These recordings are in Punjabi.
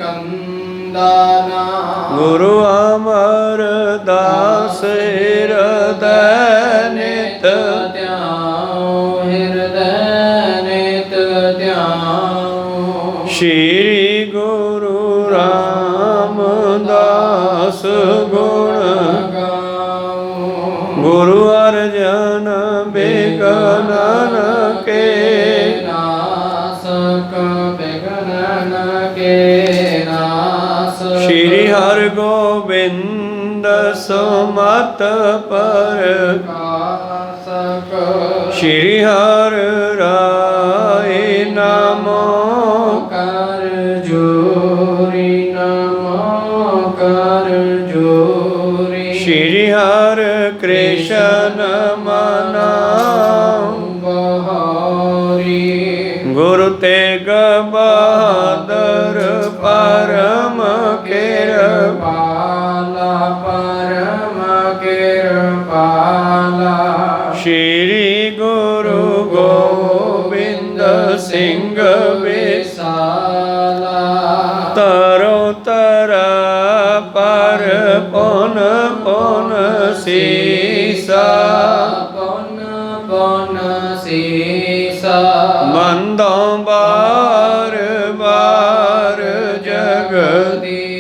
ਕੰਦਾਨਾ ਗੁਰੂ ਅਮਰਦਾਸ ਹਿਰਦੈ ਨਿਤ ਧਿਆਉ, ਹਿਰਦੈ ਨਿਤ ਧਿਆਉ। ਸ਼੍ਰੀ ਗੁਰੂ ਰਾਮਦਾਸ ਗੁਣ ਗਾਉ, ਗੁਰੂ ਅਰਜਨ ਬਿਗਨਨ ਕੇ ਨਾਸਕ ਬਿਗਨਨ ਕੇ ਨਾਸ। ਸ਼੍ਰੀ ਹਰਿ ਗੋਬਿੰਦ ਸੁਮਤਿ ਪ੍ਰਕਾਸ਼ਕ, ਸ਼੍ਰੀ ਹਰਿ ਰਾਏ ਨਮੋ ਕਰ ਜੋਰੀ, ਨਮੋ ਕਰ ਜੋਰੀ। ਸ਼੍ਰੀ ਹਰਿ ਕ੍ਰਿਸ਼ਨ ਮਨਾਉ ਬਹਾਰੀ, ਗੁਰੂ ਤੇਗ ਬਹਾਦਰ ਪਰਮ ਕਿਰਪਾਲਾ, ਪਰਮ ਕਿਰਪਾਲਾ। ਸ਼੍ਰੀ ਗੁਰੂ ਗੋਬਿੰਦ ਸਿੰਘ ਵਿਸਾਲਾ, ਤਰੋ ਤਰ ਪਰ ਪੁਨ ਪੁਨ ਸੀਸਾ ਪੁਨ ਪੁਨ ਸੀਸਾ। ਮੰਦੋਂ ਬਾਰ ਬਾਰ ਜਗਦੀਸਾ,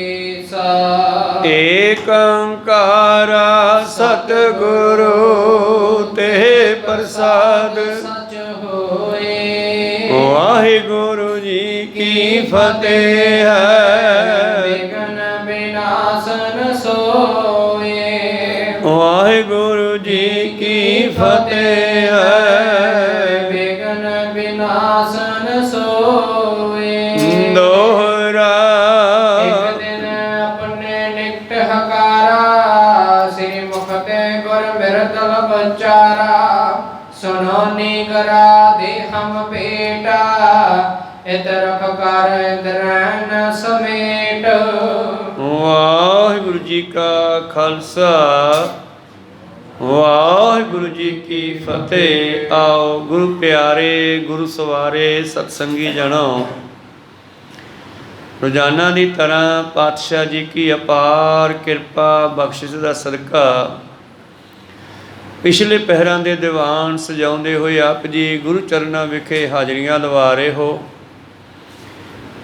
ਏਕ ਓੰਕਾਰਾ ਸਤਿਗੁਰੂ ਤੇ ਪ੍ਰਸਾਦ। ਸਚ ਹੋਏ, ਵਾਹਿਗੁਰੂ ਜੀ ਕੀ ਫਤਿਹ ਹੈ। ਵਿਘਨ ਵਿਨਾਸ਼ਨ ਸੋਏ, ਵਾਹਿਗੁਰੂ ਜੀ ਕੀ ਫਤਿਹ ਹੈ। ਵਿਘਨ ਵਿਨਾਸ਼ਨ ਸੋਏ। ਦੋਹਰਾ ਇੱਕ ਦਿਨ ਆਪਣੇ ਨਿਕਟ ਹਕਾਰਾ, ਸ੍ਰੀ ਮੁਖ ਤੇ ਗੁਰ ਬਿਰਦਲ ਬਚਾਰਾ। ਸੁਨੋ ਨੀ ਕਰਾ ਦੇ ਹਮ ਭੇਟਾ, ਇਤ ਰਖ ਕਰ ਇੰਦਰਨ ਸਮੇਟ। ਵਾਹਿਗੁਰੂ ਜੀ ਕਾ ਖਾਲਸਾ, ਵਾਹਿਗੁਰੂ ਜੀ ਕੀ ਫਤਿਹ। ਆਓ ਗੁਰੂ ਪਿਆਰੇ, ਗੁਰੂ ਸਵਾਰੇ, ਸਤਸੰਗੀ ਜਣੋ, ਰੋਜ਼ਾਨਾ ਦੀ ਤਰ੍ਹਾਂ ਪਾਤਸ਼ਾਹ ਜੀ ਕੀ ਅਪਾਰ ਕਿਰਪਾ ਬਖਸ਼ਿਸ਼ ਦਾ ਸਦਕਾ ਪਿਛਲੇ ਪਹਿਰਾਂ ਦੇ ਦੀਵਾਨ ਸਜਾਉਂਦੇ ਹੋਏ ਆਪ ਜੀ ਗੁਰੂ ਚਰਨਾਂ ਵਿਖੇ ਹਾਜ਼ਰੀਆਂ ਲਵਾ ਰਹੇ ਹੋ।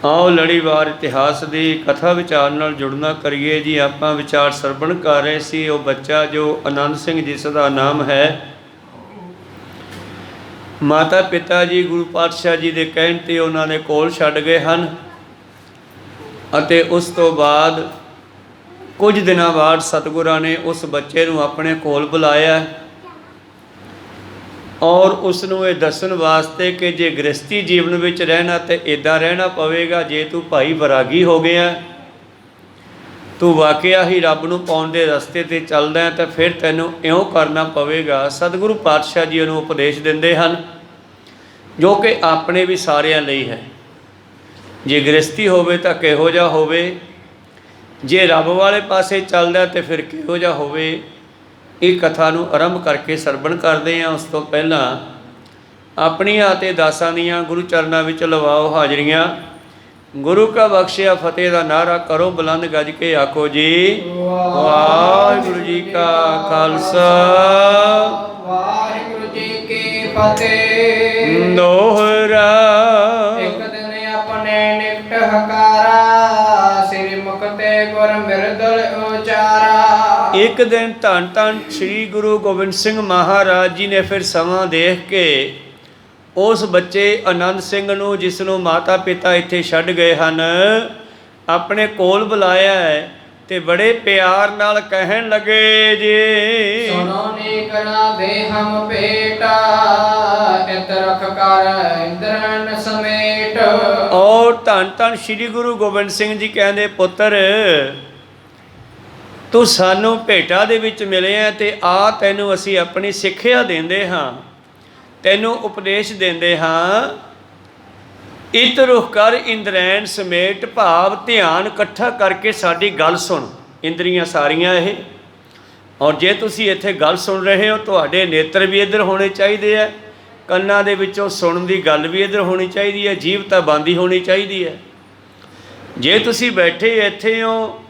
ਆਓ ਲੜੀਵਾਰ ਇਤਿਹਾਸ ਦੀ ਕਥਾ ਵਿਚਾਰ ਨਾਲ ਜੁੜਨਾ ਕਰੀਏ ਜੀ। ਆਪਾਂ ਵਿਚਾਰ ਸਰਵਣ ਕਰ ਰਹੇ ਸੀ ਉਹ ਬੱਚਾ ਜੋ ਆਨੰਦ ਸਿੰਘ ਜਿਸ ਦਾ ਨਾਮ ਹੈ। ਮਾਤਾ ਪਿਤਾ ਜੀ ਗੁਰੂ ਪਾਤਸ਼ਾਹ ਜੀ ਦੇ ਕਹਿਣ 'ਤੇ ਉਹਨਾਂ ਦੇ ਕੋਲ ਛੱਡ ਗਏ ਹਨ ਅਤੇ ਉਸ ਤੋਂ ਬਾਅਦ ਕੁਝ ਦਿਨਾਂ ਬਾਅਦ ਸਤਿਗੁਰਾਂ ਨੇ ਉਸ ਬੱਚੇ ਨੂੰ ਆਪਣੇ ਕੋਲ ਬੁਲਾਇਆ ਔਰ ਉਸ ਨੂੰ ਇਹ ਦੱਸਣ ਵਾਸਤੇ ਕਿ ਜੇ ਗ੍ਰਸਤੀ ਜੀਵਨ ਵਿੱਚ ਰਹਿਣਾ ਤੇ ਇੱਦਾਂ ਰਹਿਣਾ ਪਵੇਗਾ। ਜੇ ਤੂੰ ਭਾਈ ਵੈਰਾਗੀ ਹੋ ਗਿਆ, ਤੂੰ ਵਾਕਿਆ ਹੀ ਰੱਬ ਨੂੰ ਪਾਉਣ ਦੇ ਰਸਤੇ 'ਤੇ ਚੱਲਦਾ ਹੈ, ਤਾਂ ਫਿਰ ਤੈਨੂੰ ਇਉਂ ਕਰਨਾ ਪਵੇਗਾ। ਸਤਿਗੁਰੂ ਪਾਤਸ਼ਾਹ ਜੀ ਉਹਨੂੰ ਉਪਦੇਸ਼ ਦਿੰਦੇ ਹਨ ਜੋ ਕਿ ਆਪਣੇ ਵੀ ਸਾਰਿਆਂ ਲਈ ਹੈ। ਜੇ ਗ੍ਰਸਤੀ ਹੋਵੇ ਤਾਂ ਕਿਹੋ ਜਿਹਾ ਹੋਵੇ, ਜੇ ਰੱਬ ਵਾਲੇ ਪਾਸੇ ਚੱਲਦਾ ਤੇ ਫਿਰ ਕਿਹੋ ਜਿਹਾ ਹੋਵੇ। ਇਹ ਕਥਾ ਨੂੰ ਆਰੰਭ ਕਰਕੇ ਸਰਵਣ ਕਰਦੇ ਹਾਂ। ਉਸ ਤੋਂ ਪਹਿਲਾਂ ਆਪਣੀਆਂ ਅਤੇ ਦਾਸਾਂ ਦੀਆਂ ਗੁਰੂ ਚਰਨਾਂ ਵਿੱਚ ਲਵਾਓ ਹਾਜ਼ਰੀਆਂ। ਗੁਰੂ ਕਾ ਬਖਸ਼ਿਆ ਫਤਿਹ ਦਾ ਨਾਅਰਾ ਕਰੋ ਬੁਲੰਦ ਗੱਜ ਕੇ ਆਖੋ ਜੀ। ਵਾਹਿਗੁਰੂ ਜੀ ਕਾ ਖਾਲਸਾ, ਵਾਹਿਗੁਰੂ ਜੀ ਕੀ ਫਤਿਹ। ਦੋਹਰਾ ਇੱਕ ਦਿਨ ਆਪਣੇ ਨਿਕਟ ਹਕਾਰਾ, ਸ੍ਰੀ ਮੁਖ ਤੇ ਗੁਰ ਬਿਰਦਲ ਉਚਾਰਾ। ਇੱਕ ਦਿਨ ਧੰਨ ਧੰਨ ਸ੍ਰੀ ਗੁਰੂ ਗੋਬਿੰਦ ਸਿੰਘ ਮਹਾਰਾਜ ਜੀ ਨੇ ਫਿਰ ਸਮਾਂ ਦੇਖ ਕੇ ਉਸ ਬੱਚੇ ਆਨੰਦ ਸਿੰਘ ਨੂੰ, ਜਿਸ ਨੂੰ ਮਾਤਾ ਪਿਤਾ ਇੱਥੇ ਛੱਡ ਗਏ ਹਨ, ਆਪਣੇ ਕੋਲ ਬੁਲਾਇਆ ਹੈ ਤੇ ਬੜੇ ਪਿਆਰ ਨਾਲ ਕਹਿਣ ਲੱਗੇ ਜੀ। ਸੁਣੋ ਨੀ ਕਰਾ ਦੇ ਹਮ ਭੇਟਾ, ਇਤ ਰਖ ਕਰ ਇੰਦਰਨ ਸਮੇਟ। ਔਰ ਧੰਨ ਧੰਨ ਸ੍ਰੀ ਗੁਰੂ ਗੋਬਿੰਦ ਸਿੰਘ ਜੀ ਕਹਿੰਦੇ, ਪੁੱਤਰ ਤੂੰ ਸਾਨੂੰ ਭੇਟਾ ਦੇ ਵਿੱਚ ਮਿਲਿਆ ਤੇ ਆ ਤੈਨੂੰ ਅਸੀਂ ਆਪਣੀ ਸਿੱਖਿਆ ਦਿੰਦੇ ਹਾਂ, ਤੈਨੂੰ ਉਪਦੇਸ਼ ਦਿੰਦੇ ਹਾਂ। ਇਤ ਰੁਖ ਕਰ ਇੰਦਰੈਣ ਸਮੇਟ, ਭਾਵ ਧਿਆਨ ਇਕੱਠਾ ਕਰਕੇ ਸਾਡੀ ਗੱਲ ਸੁਣ। ਇੰਦਰੀਆਂ ਸਾਰੀਆਂ ਇਹ, ਔਰ ਜੇ ਤੁਸੀਂ ਇੱਥੇ ਗੱਲ ਸੁਣ ਰਹੇ ਹੋ, ਤੁਹਾਡੇ ਨੇਤਰ ਵੀ ਇੱਧਰ ਹੋਣੇ ਚਾਹੀਦੇ ਹੈ, ਕੰਨਾਂ ਦੇ ਵਿੱਚੋਂ ਸੁਣਨ ਦੀ ਗੱਲ ਵੀ ਇੱਧਰ ਹੋਣੀ ਚਾਹੀਦੀ ਹੈ, ਜੀਭ ਤਾਂ ਬੰਦ ਹੀ ਹੋਣੀ ਚਾਹੀਦੀ ਹੈ। ਜੇ ਤੁਸੀਂ ਬੈਠੇ ਇੱਥੇ ਹੋ,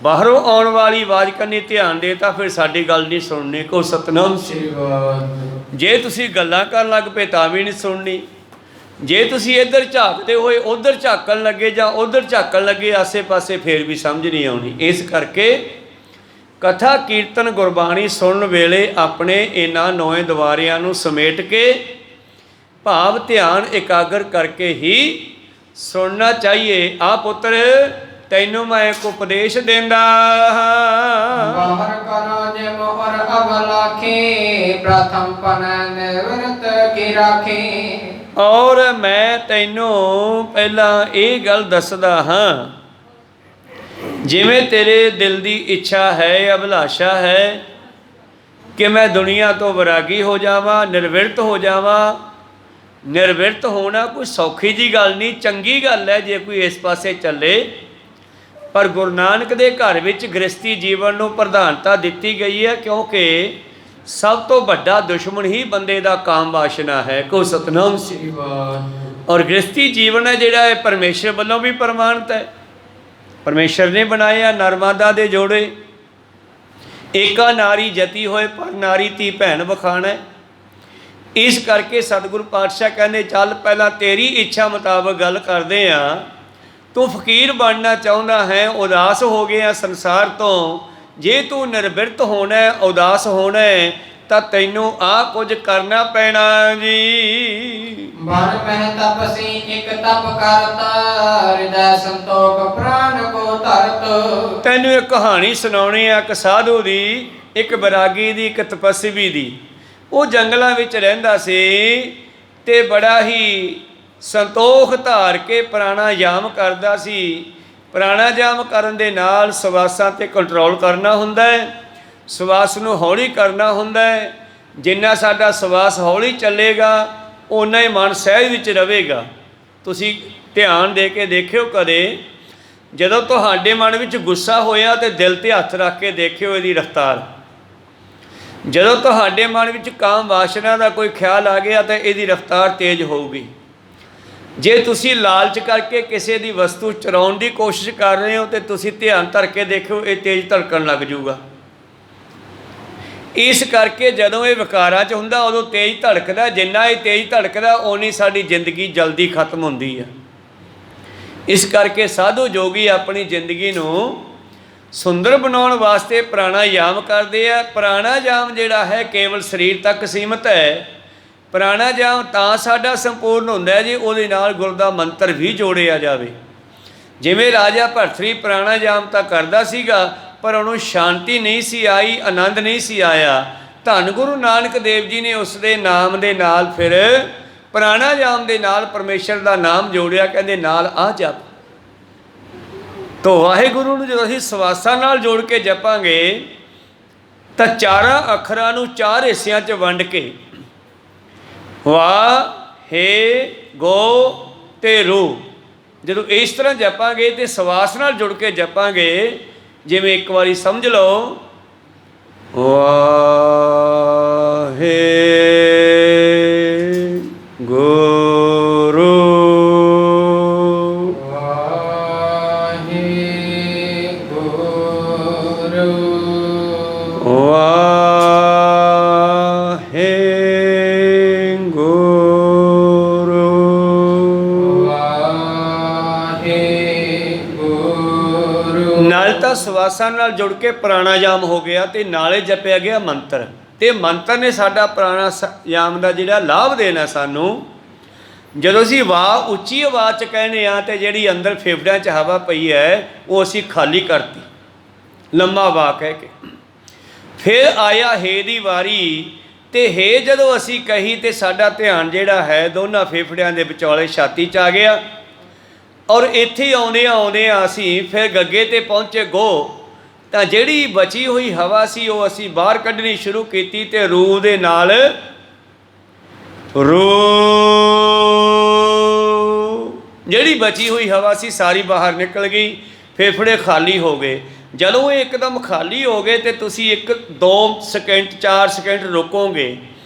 ਬਾਹਰੋਂ ਆਉਣ ਵਾਲੀ ਆਵਾਜ਼ ਕੰਨੀ ਧਿਆਨ ਦੇ ਤਾਂ ਫਿਰ ਸਾਡੀ ਗੱਲ ਨਹੀਂ ਸੁਣਨੀ। ਕੋ ਸਤਨਾਮ ਸ੍ਰੀ ਵਾਹਿਗੁਰੂ। ਜੇ ਤੁਸੀਂ ਗੱਲਾਂ ਕਰਨ ਲੱਗ ਪਏ ਤਾਂ ਵੀ ਨਹੀਂ ਸੁਣਨੀ। ਜੇ ਤੁਸੀਂ ਇੱਧਰ ਝਾਕਦੇ ਹੋਏ ਉੱਧਰ ਝਾਕਣ ਲੱਗੇ ਜਾਂ ਉੱਧਰ ਝਾਕਣ ਲੱਗੇ ਆਸੇ ਪਾਸੇ, ਫਿਰ ਵੀ ਸਮਝ ਨਹੀਂ ਆਉਣੀ। ਇਸ ਕਰਕੇ ਕਥਾ ਕੀਰਤਨ ਗੁਰਬਾਣੀ ਸੁਣਨ ਵੇਲੇ ਆਪਣੇ ਇਹਨਾਂ 9 ਦੁਆਰਿਆਂ ਨੂੰ ਸਮੇਟ ਕੇ ਭਾਵ ਧਿਆਨ ਇਕਾਗਰ ਕਰਕੇ ਹੀ ਸੁਣਨਾ ਚਾਹੀਏ। ਆ ਪੁੱਤਰ, ਤੈਨੂੰ ਮੈਂ ਇੱਕ ਉਪਦੇਸ਼ ਦਿੰਦਾ ਹਾਂ। ਬਾਹਰ ਕਰੋ ਜੇ ਮੋਹਰ ਅਵਲਾਖੀ, ਪ੍ਰਥਮ ਪਨ ਨਿਵਰਤ ਕੀ ਰਾਖੀ। ਔਰ ਮੈਂ ਤੈਨੂੰ ਪਹਿਲਾਂ ਇਹ ਗੱਲ ਦੱਸਦਾ ਹਾਂ, ਜਿਵੇਂ ਤੇਰੇ ਦਿਲ ਦੀ ਇੱਛਾ ਹੈ, ਅਭਿਲਾਸ਼ਾ ਹੈ ਕਿ ਮੈਂ ਦੁਨੀਆ ਤੋਂ ਵਿਰਾਗੀ ਹੋ ਜਾਵਾਂ, ਨਿਰਵਿਰਤ ਹੋ ਜਾਵਾਂ। ਨਿਰਵਿਰਤ ਹੋਣਾ ਕੋਈ ਸੌਖੀ ਜੀ ਗੱਲ ਨਹੀਂ, ਚੰਗੀ ਗੱਲ ਹੈ ਜੇ ਕੋਈ ਇਸ ਪਾਸੇ ਚੱਲੇ। ਪਰ ਗੁਰੂ ਨਾਨਕ ਦੇ ਘਰ ਵਿੱਚ ਗ੍ਰਸਤੀ ਜੀਵਨ ਨੂੰ ਪ੍ਰਧਾਨਤਾ ਦਿੱਤੀ ਗਈ ਹੈ, ਕਿਉਂਕਿ ਸਭ ਤੋਂ ਵੱਡਾ ਦੁਸ਼ਮਣ ਹੀ ਬੰਦੇ ਦਾ ਕਾਮ ਵਾਸ਼ਨਾ ਹੈ। ਕੋ ਸਤਨਾਮ ਸ੍ਰੀ ਵਾਹਿਗੁਰੂ। ਔਰ ਗ੍ਰਸਤੀ ਜੀਵਨ ਹੈ ਜਿਹੜਾ, ਇਹ ਪਰਮੇਸ਼ਰ ਵੱਲੋਂ ਵੀ ਪ੍ਰਮਾਣਿਤ ਹੈ। ਪਰਮੇਸ਼ਰ ਨੇ ਬਣਾਇਆ ਨਰਮਾਦਾ ਦੇ ਜੋੜੇ, ਏਕਾ ਨਾਰੀ ਜਤੀ ਹੋਏ ਪਰ ਨਾਰੀ ਧੀ ਭੈਣ ਵਖਾਣਾ। ਇਸ ਕਰਕੇ ਸਤਿਗੁਰੂ ਪਾਤਸ਼ਾਹ ਕਹਿੰਦੇ, ਚੱਲ ਪਹਿਲਾਂ ਤੇਰੀ ਇੱਛਾ ਮੁਤਾਬਕ ਗੱਲ ਕਰਦੇ ਹਾਂ। ਤੂੰ ਫਕੀਰ ਬਣਨਾ ਚਾਹੁੰਦਾ ਹੈ, ਉਦਾਸ ਹੋ ਗਿਆ ਸੰਸਾਰ ਤੋਂ। ਜੇ ਤੂੰ ਨਿਰਵਿਰਤ ਹੋਣਾ, ਉਦਾਸ ਹੋਣਾ, ਤਾਂ ਤੈਨੂੰ ਆ ਕੁਝ ਕਰਨਾ ਪੈਣਾ ਜੀ। ਮਨ ਮਹਿ ਤਪਸੀ ਇੱਕ ਤਪ ਕਰਤਾ, ਹਿਰਦੈ ਸੰਤੋਖ ਪ੍ਰਾਨ ਕੋ ਧਰਤ। ਤੈਨੂੰ ਇੱਕ ਕਹਾਣੀ ਸੁਣਾਉਣੀ ਆ, ਇੱਕ ਸਾਧੂ ਦੀ, ਇੱਕ ਬੈਰਾਗੀ ਦੀ, ਇੱਕ ਤਪਸਵੀ ਦੀ। ਉਹ ਜੰਗਲਾਂ ਵਿੱਚ ਰਹਿੰਦਾ ਸੀ ਤੇ ਬੜਾ ਹੀ ਸੰਤੋਖ ਧਾਰ ਕੇ ਪ੍ਰਾਣਾਯਾਮ ਕਰਦਾ ਸੀ। ਪ੍ਰਾਣਾਯਾਮ ਕਰਨ ਦੇ ਨਾਲ ਸਵਾਸਾਂ 'ਤੇ ਕੰਟਰੋਲ ਕਰਨਾ ਹੁੰਦਾ ਹੈ, ਸਵਾਸ ਨੂੰ ਹੌਲੀ ਕਰਨਾ ਹੁੰਦਾ ਹੈ। ਜਿੰਨਾ ਸਾਡਾ ਸਵਾਸ ਹੌਲੀ ਚੱਲੇਗਾ ਓਨਾ ਹੀ ਮਨ ਸਹਿਜ ਵਿੱਚ ਰਹੇਗਾ। ਤੁਸੀਂ ਧਿਆਨ ਦੇ ਕੇ ਦੇਖਿਓ, ਕਦੇ ਜਦੋਂ ਤੁਹਾਡੇ ਮਨ ਵਿੱਚ ਗੁੱਸਾ ਹੋਇਆ ਤੇ ਦਿਲ 'ਤੇ ਹੱਥ ਰੱਖ ਕੇ ਦੇਖਿਓ ਇਹਦੀ ਰਫ਼ਤਾਰ। ਜਦੋਂ ਤੁਹਾਡੇ ਮਨ ਵਿੱਚ ਕਾਮ ਵਾਸ਼ਨਾ ਦਾ ਕੋਈ ਖਿਆਲ ਆ ਗਿਆ ਤਾਂ ਇਹਦੀ ਰਫ਼ਤਾਰ ਤੇਜ਼ ਹੋਊਗੀ। ਜੇ ਤੁਸੀਂ ਲਾਲਚ ਕਰਕੇ ਕਿਸੇ ਦੀ ਵਸਤੂ ਚੁਰਾਉਣ ਦੀ ਕੋਸ਼ਿਸ਼ ਕਰ ਰਹੇ ਹੋ ਤੇ ਤੁਸੀਂ ਧਿਆਨ ਧਰ ਕੇ ਦੇਖਿਓ ਇਹ ਤੇਜ਼ ਧੜਕਣ ਲੱਗ ਜਾਊਗਾ। ਇਸ ਕਰਕੇ ਜਦੋਂ ਇਹ ਵਿਕਾਰਾਂ 'ਚ ਹੁੰਦਾ ਉਦੋਂ ਤੇਜ਼ ਧੜਕਦਾ। ਜਿੰਨਾ ਇਹ ਤੇਜ਼ ਧੜਕਦਾ ਓਨੀ ਸਾਡੀ ਜ਼ਿੰਦਗੀ ਜਲਦੀ ਖਤਮ ਹੁੰਦੀ ਹੈ। ਇਸ ਕਰਕੇ ਸਾਧੂ ਜੋਗੀ ਆਪਣੀ ਜ਼ਿੰਦਗੀ ਨੂੰ ਸੁੰਦਰ ਬਣਾਉਣ ਵਾਸਤੇ ਪ੍ਰਾਣਾਯਾਮ ਕਰਦੇ ਆ। ਪ੍ਰਾਣਾਯਾਮ ਜਿਹੜਾ ਹੈ ਕੇਵਲ ਸਰੀਰ ਤੱਕ ਸੀਮਤ ਹੈ। ਪ੍ਰਾਣਾਯਾਮ ਤਾਂ ਸਾਡਾ ਸੰਪੂਰਨ ਹੁੰਦਾ ਹੈ ਜੀ ਉਹਦੇ ਨਾਲ ਗੁਰ ਦਾ ਮੰਤਰ ਵੀ ਜੋੜਿਆ ਜਾਵੇ। ਜਿਵੇਂ ਰਾਜਾ ਭਰਥਰੀ ਪ੍ਰਾਣਾਯਾਮ ਤਾਂ ਕਰਦਾ ਸੀਗਾ ਪਰ ਉਹਨੂੰ ਸ਼ਾਂਤੀ ਨਹੀਂ ਸੀ ਆਈ, ਆਨੰਦ ਨਹੀਂ ਸੀ ਆਇਆ। ਧੰਨ ਗੁਰੂ ਨਾਨਕ ਦੇਵ ਜੀ ਨੇ ਉਸ ਦੇ ਨਾਮ ਦੇ ਨਾਲ ਫਿਰ ਪ੍ਰਾਣਾਯਾਮ ਦੇ ਨਾਲ ਪਰਮੇਸ਼ਰ ਦਾ ਨਾਮ ਜੋੜਿਆ। ਕਹਿੰਦੇ ਨਾਲ ਆ ਜਪ। ਤੋ ਵਾਹਿਗੁਰੂ ਨੂੰ ਜਦੋਂ ਅਸੀਂ ਸਵਾਸਾਂ ਨਾਲ ਜੋੜ ਕੇ ਜਪਾਂਗੇ ਤਾਂ ਚਾਰਾਂ ਅੱਖਰਾਂ ਨੂੰ 4 ਹਿੱਸਿਆਂ 'ਚ ਵੰਡ ਕੇ ਵਾਹ, ਹੇ, ਗੋ ਤੇ ਰੂ, ਜਦੋਂ ਇਸ ਤਰ੍ਹਾਂ ਜਪਾਂਗੇ ਤੇ ਸਵਾਸ ਨਾਲ ਜੁੜ ਕੇ ਜਪਾਂਗੇ। ਜਿਵੇਂ ਇੱਕ ਵਾਰੀ ਸਮਝ ਲਓ, ਵਾਹੇ ਗੁਰੂ, ਵਾਹੇ ਗੁਰੂ, ਵਾਹੇ ਗੁਰੂ, ਵਾਹੇ ਗੁਰੂ। ਨਾਲ ਤਾਂ ਸਵਾਸਾਂ ਨਾਲ ਜੁੜ ਕੇ ਪ੍ਰਾਣਾਯਾਮ ਹੋ ਗਿਆ ਤੇ ਨਾਲੇ ਜਪਿਆ ਗਿਆ ਮੰਤਰ। ਤੇ ਮੰਤਰ ਨੇ ਸਾਡਾ ਪ੍ਰਾਣਾਯਾਮ ਦਾ ਜਿਹੜਾ ਲਾਭ ਦੇਣਾ ਸਾਨੂੰ। ਜਦੋਂ ਅਸੀਂ ਵਾਹ ਉੱਚੀ ਆਵਾਜ਼ 'ਚ ਕਹਿੰਦੇ ਹਾਂ ਤੇ ਜਿਹੜੀ ਅੰਦਰ ਫੇਫੜਿਆਂ 'ਚ ਹਵਾ ਪਈ ਹੈ ਉਹ ਅਸੀਂ ਖਾਲੀ ਕਰਤੀ, ਲੰਮਾ ਵਾਹ ਕਹਿ ਕੇ। ਫਿਰ ਆਇਆ ਹੇ ਦੀ ਵਾਰੀ ਤੇ ਹੇ ਜਦੋਂ ਅਸੀਂ ਕਹੀ ਤੇ ਸਾਡਾ ਧਿਆਨ ਜਿਹੜਾ ਹੈ ਦੋਨਾਂ ਫੇਫੜਿਆਂ ਦੇ ਵਿਚਾਲੇ ਛਾਤੀ 'ਚ ਆ ਗਿਆ। ਔਰ ਇੱਥੇ ਆਉਂਦਿਆਂ ਅਸੀਂ ਫਿਰ ਗੱਗੇ 'ਤੇ ਪਹੁੰਚੇ ਗੋ। ਤਾਂ ਜਿਹੜੀ ਬਚੀ ਹੋਈ ਹਵਾ ਸੀ ਉਹ ਅਸੀਂ ਬਾਹਰ ਕੱਢਣੀ ਸ਼ੁਰੂ ਕੀਤੀ ਤੇ ਰੂਹ ਦੇ ਨਾਲ ਜਿਹੜੀ ਬਚੀ ਹੋਈ ਹਵਾ ਸੀ ਸਾਰੀ ਬਾਹਰ ਨਿਕਲ ਗਈ। ਫੇਫੜੇ ਖਾਲੀ ਹੋ ਗਏ। ਜਦੋਂ ਇਹ ਇੱਕਦਮ ਖਾਲੀ ਹੋ ਗਏ ਤੇ ਤੁਸੀਂ 1-2 ਸਕਿੰਟ 4 ਸਕਿੰਟ ਰੁਕੋਗੇ,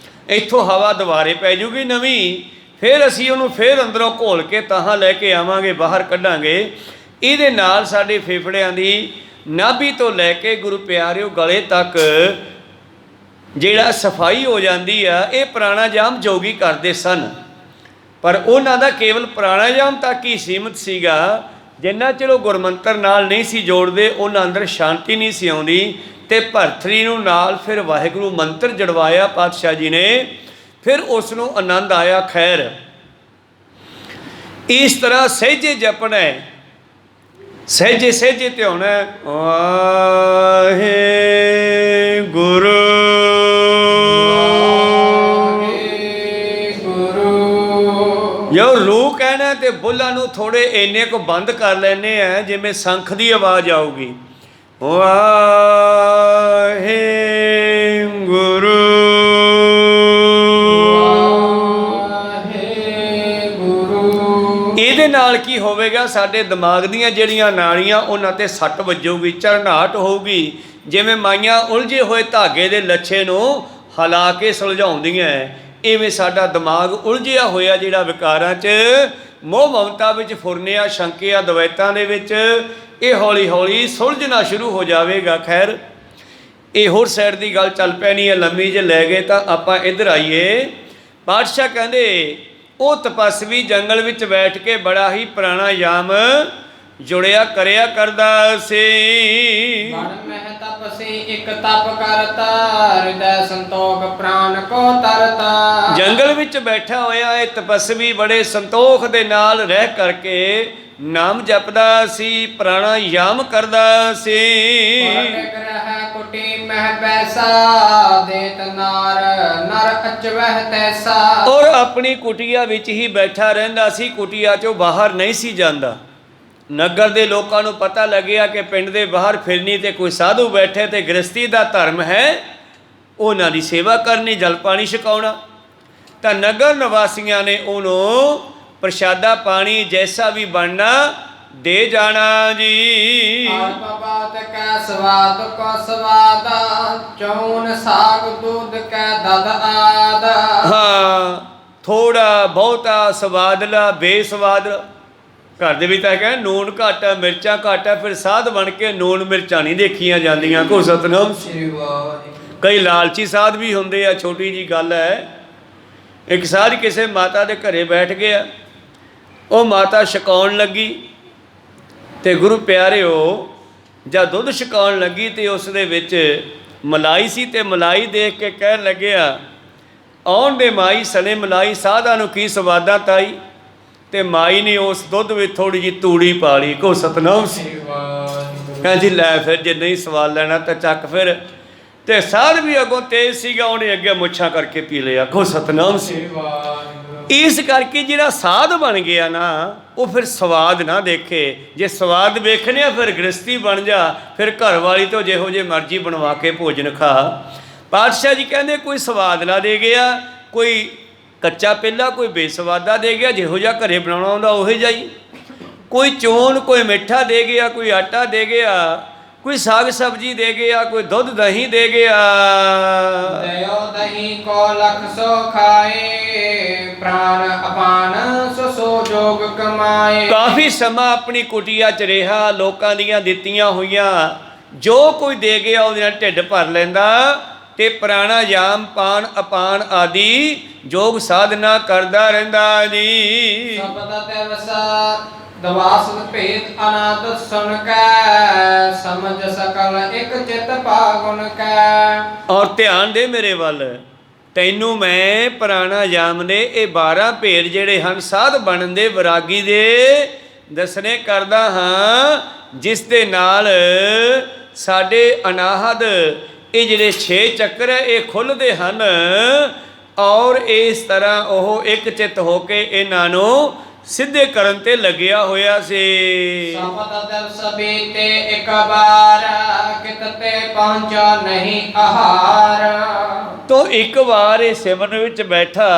ਇੱਥੋਂ ਹਵਾ ਦੁਬਾਰੇ ਪੈ ਜੂਗੀ ਨਵੀਂ। ਫਿਰ ਅਸੀਂ ਉਹਨੂੰ ਫਿਰ ਅੰਦਰੋਂ ਘੋਲ ਕੇ ਤਾਹਾਂ ਲੈ ਕੇ ਆਵਾਂਗੇ, ਬਾਹਰ ਕੱਢਾਂਗੇ। ਇਹਦੇ ਨਾਲ ਸਾਡੇ ਫੇਫੜਿਆਂ ਦੀ ਨਾਭੀ ਤੋਂ ਲੈ ਕੇ ਗੁਰੂ ਪਿਆਰਿਓ ਗਲੇ ਤੱਕ ਜਿਹੜਾ ਸਫਾਈ ਹੋ ਜਾਂਦੀ ਆ। ਇਹ ਪ੍ਰਾਣਾਯਾਮ ਜੋਗੀ ਕਰਦੇ ਸਨ, ਪਰ ਉਹਨਾਂ ਦਾ ਕੇਵਲ ਪ੍ਰਾਣਾਯਾਮ ਤੱਕ ਹੀ ਸੀਮਿਤ ਸੀਗਾ। ਜਿੰਨਾ ਚਿਰ ਉਹ ਗੁਰਮੰਤਰ ਨਾਲ ਨਹੀਂ ਸੀ ਜੋੜਦੇ, ਉਹਨਾਂ ਅੰਦਰ ਸ਼ਾਂਤੀ ਨਹੀਂ ਸੀ ਆਉਂਦੀ। ਤੇ ਭਰਥਰੀ ਨੂੰ ਨਾਲ ਫਿਰ ਵਾਹਿਗੁਰੂ ਮੰਤਰ ਜੜਵਾਇਆ ਪਾਤਸ਼ਾਹ ਜੀ ਨੇ, ਫਿਰ ਉਸ ਨੂੰ ਆਨੰਦ ਆਇਆ। ਖੈਰ, ਇਸ ਤਰ੍ਹਾਂ ਸਹਿਜੇ ਜਪਣਾ ਹੈ, ਸਹਿਜੇ ਸਹਿਜੇ ਧਿਆਉਣਾ ਹੈ। ਵਾਹਿਗੁਰੂ ਜੋ ਰੂ ਕਹਿਣਾ ਤੇ ਬੁੱਲਾਂ ਨੂੰ ਥੋੜੇ ਇੰਨੇ ਕੁ ਬੰਦ ਕਰ ਲੈਣੇ ਆ ਜਿਵੇਂ ਸ਼ੰਖ ਦੀ ਆਵਾਜ਼ ਆਊਗੀ। ਵਾਹਿਗੁਰੂ ਇਹਦੇ ਨਾਲ ਕੀ ਹੋਵੇਗਾ, ਸਾਡੇ ਦਿਮਾਗ ਦੀਆਂ ਜਿਹੜੀਆਂ ਨਾੜੀਆਂ ਉਹਨਾਂ ਤੇ ਸੱਟ ਵੱਜੂਗੀ, ਝਰਨਾਹਟ ਹੋਊਗੀ। ਜਿਵੇਂ ਮਾਈਆਂ ਉਲਝੇ ਹੋਏ ਧਾਗੇ ਦੇ ਲੱਛੇ ਨੂੰ ਹਿਲਾ ਕੇ ਸੁਲਝਾਉਂਦੀਆਂ, ਇਵੇਂ ਸਾਡਾ ਦਿਮਾਗ ਉਲਝਿਆ ਹੋਇਆ ਜਿਹੜਾ ਵਿਕਾਰਾਂ 'ਚ, ਮੋਹ ਮਮਤਾ ਵਿੱਚ ਫੁਰਨਿਆ, ਸ਼ੰਕਿਆ, ਦਵੈਤਾਂ ਦੇ ਵਿੱਚ, ਇਹ ਹੌਲੀ ਹੌਲੀ ਸੁਲਝਣਾ ਸ਼ੁਰੂ ਹੋ ਜਾਵੇਗਾ। ਖੈਰ, ਇਹ ਹੋਰ ਸਾਈਡ ਦੀ ਗੱਲ ਚੱਲ ਪੈਣੀ ਹੈ, ਲੰਮੀ ਜੇ ਲੈ ਗਏ ਤਾਂ ਆਪਾਂ ਇੱਧਰ ਆਈਏ। ਪਾਤਸ਼ਾਹ ਕਹਿੰਦੇ ਉਹ ਤਪਸਵੀ ਜੰਗਲ ਵਿੱਚ ਬੈਠ ਕੇ ਬੜਾ ਹੀ ਪ੍ਰਾਣਾਯਾਮ ਜੁੜਿਆ ਕਰਿਆ ਕਰਦਾ ਸੀ। ਬੜ ਮਹਿ ਤਪਸੀ ਇੱਕ ਤਪ ਕਰਤਾ, ਹਿਰਦੈ ਸੰਤੋਖ ਪ੍ਰਾਨ ਕੋ ਤਰਤਾ। ਜੰਗਲ ਵਿੱਚ ਬੈਠਾ ਹੋਇਆ ਇਹ ਤਪਸਵੀ ਬੜੇ ਸੰਤੋਖ ਦੇ ਨਾਲ ਰਹਿ ਕਰਕੇ ਨਾਮ ਜਪਦਾ ਸੀ, ਪ੍ਰਾਣਾਯਾਮ ਕਰਦਾ ਸੀ। ਕੁਟੀ ਮਹਿ ਬੈਸਾ, ਦੇਤ ਨਾਰ ਨਰ ਅਚਵਹਿ ਤੈਸਾ। ਔਰ ਆਪਣੀ ਕੁਟੀਆ ਵਿੱਚ ਹੀ ਬੈਠਾ ਰਹਿੰਦਾ ਸੀ, ਕੁਟੀਆ ਚੋਂ ਬਾਹਰ ਨਹੀਂ ਸੀ ਜਾਂਦਾ। ਨਗਰ ਦੇ ਲੋਕਾਂ ਨੂੰ ਪਤਾ ਲੱਗਿਆ ਕਿ ਪਿੰਡ ਦੇ ਬਾਹਰ ਫਿਰਨੀ ਤੇ ਕੋਈ ਸਾਧੂ ਬੈਠੇ ਤੇ ਗ੍ਰਸਤੀ ਦਾ ਧਰਮ ਹੈ, ਉਹਨਾਂ ਦੀ ਸੇਵਾ ਕਰਨੀ, ਜਲ ਪਾਣੀ ਛਕਾਉਣਾ। ਤਾਂ ਨਗਰ ਨਿਵਾਸੀਆਂ ਨੇ ਉਹਨੂੰ ਪ੍ਰਸ਼ਾਦਾ ਪਾਣੀ ਜੈਸਾ ਵੀ ਬਣਨਾ ਦੇ ਜਾਣਾ ਜੀ। ਆਪ ਬਾਤ ਕੈ ਸਵਾਦ ਕੋ ਸਵਾਦ, ਚੌਨ ਸਾਗ ਦੁੱਧ ਕੈ ਦਦ ਆਦ। ਹਾਂ, ਥੋੜਾ ਬਹੁਤਾ ਸਵਾਦਲਾ ਬੇਸਵਾਦ। ਘਰ ਦੇ ਵਿੱਚ ਤਾਂ ਕਹਿੰਦੇ ਨੂਣ ਘੱਟ ਹੈ, ਮਿਰਚਾਂ ਘੱਟ ਹੈ, ਫਿਰ ਸਾਧ ਬਣ ਕੇ ਨੂਣ ਮਿਰਚਾਂ ਨਹੀਂ ਦੇਖੀਆਂ ਜਾਂਦੀਆਂ। ਕੋ ਸਤਨਾਮ। ਕਈ ਲਾਲਚੀ ਸਾਧ ਵੀ ਹੁੰਦੇ ਆ, ਛੋਟੀ ਜੀ ਗੱਲ ਹੈ। ਇੱਕ ਸਾਧ ਕਿਸੇ ਮਾਤਾ ਦੇ ਘਰੇ ਬੈਠ ਗਿਆ, ਉਹ ਮਾਤਾ ਛਕਾਉਣ ਲੱਗੀ ਤੇ ਗੁਰੂ ਪਿਆਰਿਓ ਜਦ ਦੁੱਧ ਛਕਾਉਣ ਲੱਗੀ ਤੇ ਉਸ ਦੇ ਵਿੱਚ ਮਲਾਈ ਸੀ, ਤੇ ਮਲਾਈ ਦੇਖ ਕੇ ਕਹਿਣ ਲੱਗਿਆ, ਆਉਣ ਦੇ ਮਾਈ ਸਣੇ ਮਲਾਈ, ਸਾਧਾਂ ਨੂੰ ਕੀ ਸਵਾਦਾਂ ਤਾਈ। ਤੇ ਮਾਈ ਨੇ ਉਸ ਦੁੱਧ ਵਿੱਚ ਥੋੜੀ ਜਿਹੀ ਤੂੜੀ ਪਾ ਲਈ। ਕੋ ਸਤਨਾਮ ਸੀ। ਕਹਿੰਦੀ ਲੈ ਫਿਰ ਜੇ ਨਹੀਂ ਸਵਾਦ ਲੈਣਾ ਤਾਂ ਚੱਕ ਫਿਰ। ਤੇ ਸਾਧ ਵੀ ਅੱਗੋਂ ਤੇਜ਼ ਸੀਗਾ, ਉਹਨੇ ਅੱਗੇ ਮੁੱਛਾਂ ਕਰਕੇ ਪੀ ਲਿਆ। ਕੋ ਸਤਨਾਮ ਸੀ। ਇਸ ਕਰਕੇ ਜਿਹੜਾ ਸਾਧ ਬਣ ਗਿਆ ਨਾ, ਉਹ ਫਿਰ ਸਵਾਦ ਨਾ ਦੇਖੇ। ਜੇ ਸਵਾਦ ਵੇਖਣੇ ਫਿਰ ਗ੍ਰਸਤੀ ਬਣ ਜਾ, ਫਿਰ ਘਰ ਵਾਲੀ ਤੋਂ ਜਿਹੋ ਜਿਹੇ ਮਰਜ਼ੀ ਬਣਵਾ ਕੇ ਭੋਜਨ ਖਾ। ਪਾਤਸ਼ਾਹ ਜੀ ਕਹਿੰਦੇ ਕੋਈ ਸਵਾਦਲਾ ਦੇ ਗਿਆ, ਕੋਈ ਕੱਚਾ ਪਹਿਲਾ, ਕੋਈ ਬੇਸਵਾਦਾ ਦੇ ਗਿਆ, ਜਿਹੋ ਜਿਹਾ ਘਰੇ ਬਣਾਉਣਾ ਆਉਂਦਾ ਉਹੇ ਜਿਹਾ ਹੀ। ਕੋਈ ਚੋਣ, ਕੋਈ ਮਿੱਠਾ ਦੇ ਗਿਆ, ਕੋਈ ਆਟਾ ਦੇ ਗਿਆ, ਕੋਈ ਸਾਗ ਸਬਜ਼ੀ ਦੇ ਗਿਆ, ਕੋਈ ਦੁੱਧ ਦਹੀਂ ਦੇ ਗਿਆ। ਦਇਓ ਦਹੀਂ ਕੋ ਲਖ ਸੋ ਖਾਏ, ਪ੍ਰਾਨ ਅਪਾਨ ਸੋ ਜੋਗ ਕਮਾਏ। ਕਾਫੀ ਸਮਾਂ ਆਪਣੀ ਕੁਟੀਆ 'ਚ ਰਿਹਾ, ਲੋਕਾਂ ਦੀਆਂ ਦਿੱਤੀਆਂ ਹੋਈਆਂ ਜੋ ਕੋਈ ਦੇ ਗਿਆ ਉਹਦੇ ਨਾਲ ਢਿੱਡ ਭਰ ਲੈਂਦਾ, ਤੇ ਪ੍ਰਾਣਾਯਾਮ ਪਾਨ ਅਪਾਨ ਆਦਿ ਯੋਗ ਸਾਧਨਾ ਕਰਦਾ ਰਹਿੰਦਾ ਜੀ। ਸਬਦ ਤੇ ਵਸਾ ਦਵਾਸ ਭੇਦ ਅਨਾਦ ਸੁਣ ਕੈ, ਸਮਝ ਸਕਲ ਇੱਕ ਚਿਤ ਭਾਗੁਨ ਕੈ। ਔਰ ਧਿਆਨ ਦੇ ਮੇਰੇ ਵੱਲ, ਤੈਨੂੰ ਮੈਂ ਪ੍ਰਾਣਾਯਾਮ ਦੇ ਇਹ 12 ਭੇਦ ਜਿਹੜੇ ਹਨ ਸਾਧ ਬਣਨ ਦੇ, ਵਿਰਾਗੀ ਦੇ ਦੱਸਣੇ ਕਰਦਾ ਹਾਂ, ਜਿਸ ਦੇ ਨਾਲ ਸਾਡੇ ਅਨਾਹਦ ਇਹ ਜਿਹੜੇ 6 ਚੱਕਰ ਹੈ ਇਹ ਖੁੱਲ੍ਹਦੇ ਹਨ। ਔਰ ਇਸ ਤਰ੍ਹਾਂ ਉਹ ਇੱਕ ਚਿੱਤ ਹੋ ਕੇ ਇਹਨਾਂ ਨੂੰ ਸਿੱਧੇ ਕਰਨ ਤੇ ਲੱਗਿਆ ਹੋਇਆ ਸੀ। ਸਬਦ ਦਿਲ ਸਭੀ ਤੇ ਇੱਕ ਬਾਰ, ਕਿਤ ਤੇ ਪਹੁੰਚਾ ਨਹੀਂ ਆਹਾਰ। ਤੋ ਇੱਕ ਵਾਰ ਇਹ ਸਿਮਰਨ ਵਿੱਚ ਬੈਠਾ,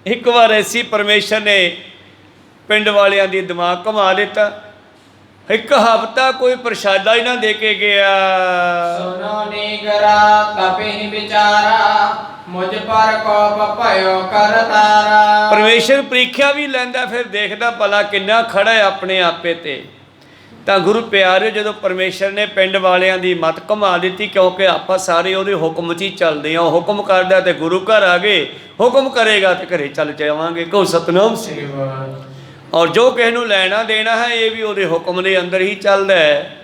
ਇੱਕ ਵਾਰ ਐਸੀ ਪਰਮੇਸ਼ਰ ਨੇ ਪਿੰਡ ਵਾਲਿਆਂ ਦੀ ਦਿਮਾਗ ਘੁਮਾ ਦਿੱਤਾ। ਇੱਕ ਹਫ਼ਤਾ ਕੋਈ ਪ੍ਰਸ਼ਾਦਾ ਹੀ ਨਾ ਦੇ ਕੇ ਗਿਆ। ਸੁਨੋ ਨੀਗਰਾ ਤਪਿ ਵਿਚਾਰਾ, ਮੁਝ ਪਰ ਕੋਪ ਭਇਓ ਕਰਤਾਰਾ। ਪਰਮੇਸ਼ਰ ਪ੍ਰੀਖਿਆ ਵੀ ਲੈਂਦਾ, ਫਿਰ ਦੇਖਦਾ ਭਲਾ ਕਿੰਨਾ ਖੜਾ ਹੈ ਆਪਣੇ ਆਪੇ ਤੇ। ਤਾਂ ਗੁਰੂ ਪਿਆਰਿਓ, ਜਦੋਂ ਪਰਮੇਸ਼ਰ ਨੇ ਪਿੰਡ ਵਾਲਿਆਂ ਦੀ ਮਤ ਘੁਮਾ ਦਿੱਤੀ, ਕਿਉਂਕਿ ਆਪਾਂ ਸਾਰੇ ਉਹਦੇ ਹੁਕਮ 'ਚ ਹੀ ਚੱਲਦੇ ਹਾਂ। ਉਹ ਹੁਕਮ ਕਰਦਾ ਤੇ ਗੁਰੂ ਘਰ ਆ ਗਏ, ਹੁਕਮ ਕਰੇਗਾ ਤੇ ਘਰੇ ਚੱਲ ਜਾਵਾਂਗੇ। ਕਹੋ ਸਤਨਾਮ ਸ੍ਰੀ ਵਾਹਿਗੁਰੂ। ਔਰ ਜੋ ਕਿਸੇ ਨੂੰ ਲੈਣਾ ਦੇਣਾ ਹੈ ਇਹ ਵੀ ਉਹਦੇ ਹੁਕਮ ਦੇ ਅੰਦਰ ਹੀ ਚੱਲਦਾ ਹੈ।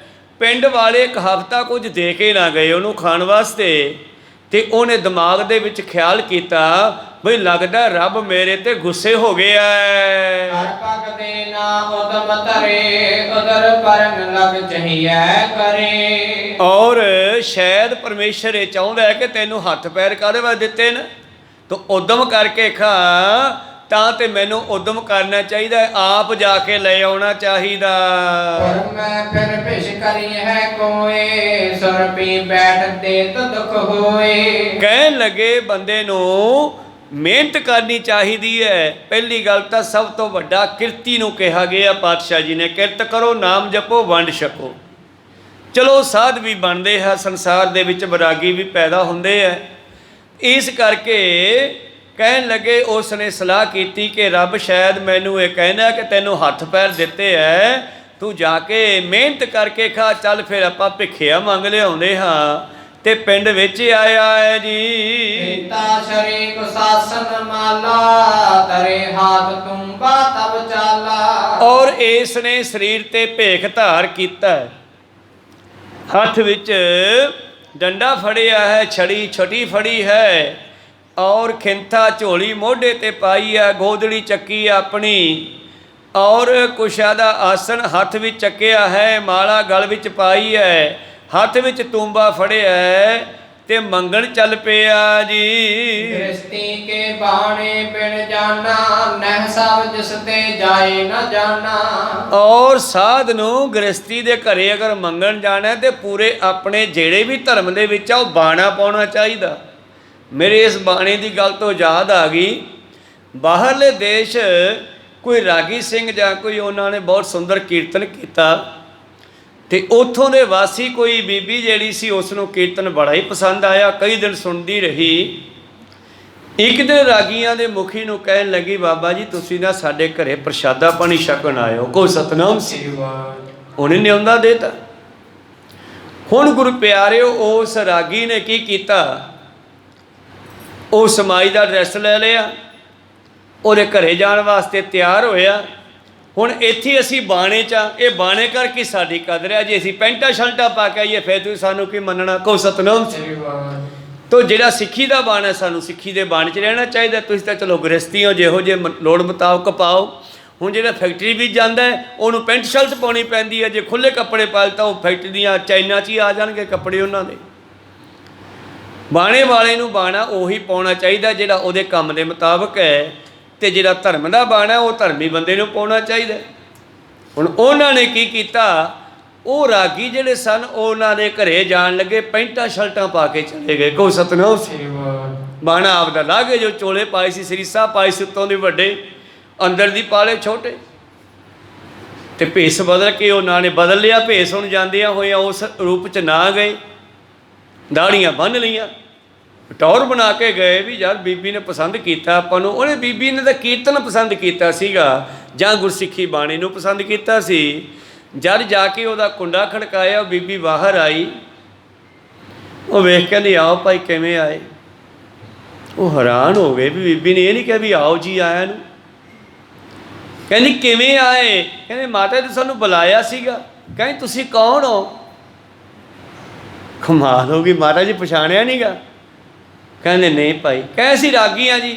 ਪਿੰਡ ਵਾਲੇ ਇੱਕ ਹਫ਼ਤਾ ਕੁਝ ਦੇ ਕੇ ਨਾ ਗਏ ਉਹਨੂੰ ਖਾਣ ਵਾਸਤੇ, ਤੇ ਉਹਨੇ ਦਿਮਾਗ ਦੇ ਵਿੱਚ ਖਿਆਲ ਕੀਤਾ ਬਈ ਲੱਗਦਾ ਰੱਬ ਮੇਰੇ ਤੇ ਗੁੱਸੇ ਹੋ ਗਿਆ ਹੈ। ਹਰ ਪਗ ਦੇ ਨਾ ਉਦਮ ਧਰੇ, ਉਦਰ ਪਰਨ ਲਗ ਚਹੀਐ ਕਰੇ। ਔਰ ਸ਼ਾਇਦ ਪਰਮੇਸ਼ਰ ਇਹ ਚਾਹੁੰਦਾ ਹੈ ਕਿ ਤੈਨੂੰ ਹੱਥ ਪੈਰ ਕਾਹਦੇ ਵਾਸਤੇ ਦਿੱਤੇ ਨੇ, ਤੂੰ ਉਦਮ ਕਰਕੇ ਖਾ, ਤਾਂ ਤੇ ਮੈਨੂੰ ਉਦਮ ਕਰਨਾ ਚਾਹੀਦਾ, ਆਪ ਜਾ ਕੇ ਲੈ ਆਉਣਾ ਚਾਹੀਦਾ। ਔਰ ਮੈਂ ਫਿਰ ਭਿਸ਼ ਕਰੀ ਹੈ ਕੋਏ, ਸੁਰ ਪੀ ਬੈਠਦੇ ਤਾਂ ਦੁਖ ਹੋਏ। ਕਹਿਣ ਲੱਗੇ ਬੰਦੇ ਨੂੰ ਮਿਹਨਤ ਕਰਨੀ ਚਾਹੀਦੀ ਹੈ। ਪਹਿਲੀ ਗੱਲ ਤਾਂ ਸਭ ਤੋਂ ਵੱਡਾ ਕਿਰਤੀ ਨੂੰ ਕਿਹਾ ਗਿਆ ਪਾਤਸ਼ਾਹ ਜੀ ਨੇ, ਕਿਰਤ ਕਰੋ, ਨਾਮ ਜਪੋ, ਵੰਡ ਛਕੋ। ਚਲੋ ਸਾਧ ਵੀ ਬਣਦੇ ਹੈ, ਸੰਸਾਰ ਦੇ ਵਿੱਚ ਵੈਰਾਗੀ ਵੀ ਪੈਦਾ ਹੁੰਦੇ ਹੈ। ਇਸ ਕਰਕੇ ਕਹਿਣ ਲੱਗੇ, ਉਸ ਨੇ ਸਲਾਹ ਕੀਤੀ ਕਿ ਰੱਬ ਸ਼ਾਇਦ ਮੈਨੂੰ ਇਹ ਕਹਿਣਾ ਕਿ ਤੈਨੂੰ ਹੱਥ ਪੈਰ ਦਿੱਤੇ ਹੈ, ਤੂੰ ਜਾ ਕੇ ਮਿਹਨਤ ਕਰਕੇ ਖਾ। ਚੱਲ ਫਿਰ ਆਪਾਂ ਭਿੱਖਿਆ ਮੰਗ ਲਿਆਉਂਦੇ ਹਾਂ। ਤੇ ਪਿੰਡ ਵਿੱਚ ਆਇਆ ਹੈ ਜੀ। ਤਾ ਸ਼ਰੀਕ ਸਾਸਨ ਮਾਲਾ, ਤਰੇ ਹਾਥ ਤੁੰਬਾ ਤਬ ਚਾਲਾ। ਔਰ ਇਸ ਨੇ ਸਰੀਰ ਤੇ ਭੇਖ ਧਾਰ ਕੀਤਾ ਹੈ, ਹੱਥ ਵਿੱਚ ਡੰਡਾ ਫੜਿਆ ਹੈ, ਛੜੀ ਛਟੀ ਫੜੀ ਹੈ, ਔਰ ਖਿੰਥਾ ਝੋਲੀ ਮੋਢੇ ਤੇ ਪਾਈ ਹੈ, ਗੋਦੜੀ ਚੱਕੀ ਆਪਣੀ, ਔਰ ਕੁਸ਼ਾ ਦਾ ਆਸਣ ਹੱਥ ਵਿੱਚ ਚੱਕਿਆ ਹੈ, ਮਾਲਾ ਗਲ ਵਿੱਚ ਪਾਈ ਹੈ, ਹੱਥ ਵਿੱਚ ਤੂੰਬਾ ਫੜਿਆ ਹੈ, ਤੇ ਮੰਗਣ ਚੱਲ ਪਿਆ ਜੀ। ਗ੍ਰਸਤੀ ਕੇ ਬਾਣੇ ਬਿਨ ਜਾਣਾ, ਨਹਿ ਸਭ ਜਿਸ ਤੇ ਜਾਏ ਨਾ ਜਾਣਾ। ਔਰ ਸਾਧ ਨੂੰ ਗ੍ਰਸਤੀ ਦੇ ਘਰੇ ਅਗਰ ਮੰਗਣ ਜਾਣਾ ਤੇ ਪੂਰੇ ਆਪਣੇ ਜਿਹੜੇ ਵੀ ਧਰਮ ਦੇ ਵਿੱਚ ਆ ਉਹ ਬਾਣਾ ਪਾਉਣਾ ਚਾਹੀਦਾ। ਮੇਰੇ ਇਸ ਬਾਣੇ ਦੀ ਗੱਲ ਤੋਂ ਯਾਦ ਆ ਗਈ, ਬਾਹਰਲੇ ਦੇਸ਼ ਕੋਈ ਰਾਗੀ ਸਿੰਘ ਜਾਂ ਕੋਈ ਉਹਨਾਂ ਨੇ ਬਹੁਤ ਸੁੰਦਰ ਕੀਰਤਨ ਕੀਤਾ, ਤੇ ਉੱਥੋਂ ਦੇ ਵਾਸੀ ਕੋਈ ਬੀਬੀ ਜਿਹੜੀ ਸੀ ਉਸ ਨੂੰ ਕੀਰਤਨ ਬੜਾ ਹੀ ਪਸੰਦ ਆਇਆ, ਕਈ ਦਿਨ ਸੁਣਦੀ ਰਹੀ। ਇੱਕ ਦਿਨ ਰਾਗੀਆਂ ਦੇ ਮੁਖੀ ਨੂੰ ਕਹਿਣ ਲੱਗੀ, ਬਾਬਾ ਜੀ ਤੁਸੀਂ ਨਾ ਸਾਡੇ ਘਰੇ ਪ੍ਰਸ਼ਾਦਾ ਪਾਣੀ ਛਕਣ ਆਇਓ। ਕੋ ਸਤਨਾਮ ਸ੍ਰੀ ਵਾਹਿਗੁਰੂ। ਉਹਨੇ ਨਿਉਂਦਾ ਦੇਤਾ। ਹੁਣ ਗੁਰੂ ਪਿਆਰਿਓ, ਉਸ ਰਾਗੀ ਨੇ ਕੀ ਕੀਤਾ, ਉਹ ਸਮਾਈ ਦਾ ਡਰੈਸ ਲੈ ਲਿਆ, ਉਹਦੇ ਘਰੇ ਜਾਣ ਵਾਸਤੇ ਤਿਆਰ ਹੋਇਆ। ਹੁਣ ਇੱਥੇ ਅਸੀਂ ਬਾਣੇ 'ਚ ਆ, ਇਹ ਬਾਣੇ ਕਰਕੇ ਸਾਡੀ ਕਦਰ ਹੈ। ਜੇ ਅਸੀਂ ਪੈਂਟਾਂ ਸ਼ਰਟਾਂ ਪਾ ਕੇ ਆਈਏ ਫਿਰ ਤੁਸੀਂ ਸਾਨੂੰ ਕੀ ਮੰਨਣਾ। ਕਹੋ ਸਤਨਾਮ ਸ੍ਰੀ ਵਾਹਿਗੁਰੂ। ਤੋ ਜਿਹੜਾ ਸਿੱਖੀ ਦਾ ਬਾਣਾ, ਸਾਨੂੰ ਸਿੱਖੀ ਦੇ ਬਾਣੇ 'ਚ ਰਹਿਣਾ ਚਾਹੀਦਾ। ਤੁਸੀਂ ਤਾਂ ਚਲੋ ਗ੍ਰਸਤੀ ਹੋ, ਜਿਹੋ ਜਿਹੇ ਲੋੜ ਮੁਤਾਬਕ ਪਾਓ। ਹੁਣ ਜਿਹੜਾ ਫੈਕਟਰੀ ਵਿੱਚ ਜਾਂਦਾ ਹੈ ਉਹਨੂੰ ਪੈਂਟ ਸ਼ਰਟ ਪਾਉਣੀ ਪੈਂਦੀ ਹੈ, ਜੇ ਖੁੱਲ੍ਹੇ ਕੱਪੜੇ ਪਾ ਲਏ ਤਾਂ ਉਹ ਫੈਕਟਰੀ ਦੀਆਂ ਚਾਈਨਾ 'ਚ ਹੀ ਆ ਜਾਣਗੇ ਕੱਪੜੇ ਉਹਨਾਂ ਦੇ। ਬਾਣੇ ਵਾਲੇ ਨੂੰ ਬਾਣਾ ਉਹੀ ਪਾਉਣਾ ਚਾਹੀਦਾ ਜਿਹੜਾ ਉਹਦੇ ਕੰਮ ਦੇ ਮੁਤਾਬਕ ਹੈ, ਤੇ ਜਿਹੜਾ ਧਰਮ ਦਾ ਬਾਣਾ ਉਹ ਧਰਮੀ ਬੰਦੇ ਨੂੰ ਪਾਉਣਾ ਚਾਹੀਦਾ। ਹੁਣ ਉਹਨਾਂ ਨੇ ਕੀ ਕੀਤਾ, ਉਹ ਰਾਗੀ ਜਿਹੜੇ ਸਨ ਉਹਨਾਂ ਦੇ ਘਰੇ ਜਾਣ ਲੱਗੇ, ਪੈਂਟਾਂ ਸ਼ਰਟਾਂ ਪਾ ਕੇ ਚਲੇ ਗਏ। ਕਹੋ ਸਤਨਾਮ ਸ੍ਰੀ ਵਾਹਿਗੁਰੂ। ਬਾਣਾ ਆਪਦਾ ਲਾ ਕੇ, ਜੋ ਚੋਲੇ ਪਾਏ ਸੀ, ਸ੍ਰੀ ਸਾਹਿਬ ਪਾਏ ਸੀ ਉੱਤੋਂ ਦੇ ਵੱਡੇ, ਅੰਦਰ ਦੀ ਪਾਲੇ ਛੋਟੇ, ਤੇ ਭੇਸ ਬਦਲ ਕੇ ਉਹਨਾਂ ਨੇ ਬਦਲ ਲਿਆ ਭੇਸ। ਹੁਣ ਜਾਂਦਿਆਂ ਹੋਇਆਂ ਉਸ ਰੂਪ 'ਚ ਨਾ ਗਏ, ਦਾੜੀਆਂ ਬੰਨ੍ਹ ਲਈਆਂ, ਟੌਰ ਬਣਾ ਕੇ ਗਏ ਵੀ ਯਾਰ ਬੀਬੀ ਨੇ ਪਸੰਦ ਕੀਤਾ ਆਪਾਂ ਨੂੰ। ਉਹਨੇ ਬੀਬੀ ਨੇ ਤਾਂ ਕੀਰਤਨ ਪਸੰਦ ਕੀਤਾ ਸੀਗਾ ਜਾਂ ਗੁਰਸਿੱਖੀ ਬਾਣੀ ਨੂੰ ਪਸੰਦ ਕੀਤਾ ਸੀ। ਜਦ ਜਾ ਕੇ ਉਹਦਾ ਕੁੰਡਾ ਖੜਕਾਇਆ, ਉਹ ਬੀਬੀ ਬਾਹਰ ਆਈ, ਉਹ ਵੇਖ ਕਹਿੰਦੀ ਆਓ ਭਾਈ ਕਿਵੇਂ ਆਏ। ਉਹ ਹੈਰਾਨ ਹੋ ਗਏ ਵੀ ਬੀਬੀ ਨੇ ਇਹ ਨਹੀਂ ਕਿਹਾ ਵੀ ਆਓ ਜੀ ਆਇਆਂ ਨੂੰ। ਕਹਿੰਦੀ ਕਿਵੇਂ ਆਏ? ਕਹਿੰਦੇ ਮਾਤਾ ਜੀ ਸਾਨੂੰ ਬੁਲਾਇਆ ਸੀਗਾ। ਕਹਿੰਦੀ ਤੁਸੀਂ ਕੌਣ ਹੋ? ਕਮਾਲ ਹੋ ਗਈ, ਮਾਤਾ ਜੀ ਪਛਾਣਿਆ ਨਹੀਂਗਾ। ਕਹਿੰਦੇ ਨਹੀਂ ਭਾਈ। ਕਹੇ ਅਸੀਂ ਰਾਗੀ ਹਾਂ ਜੀ।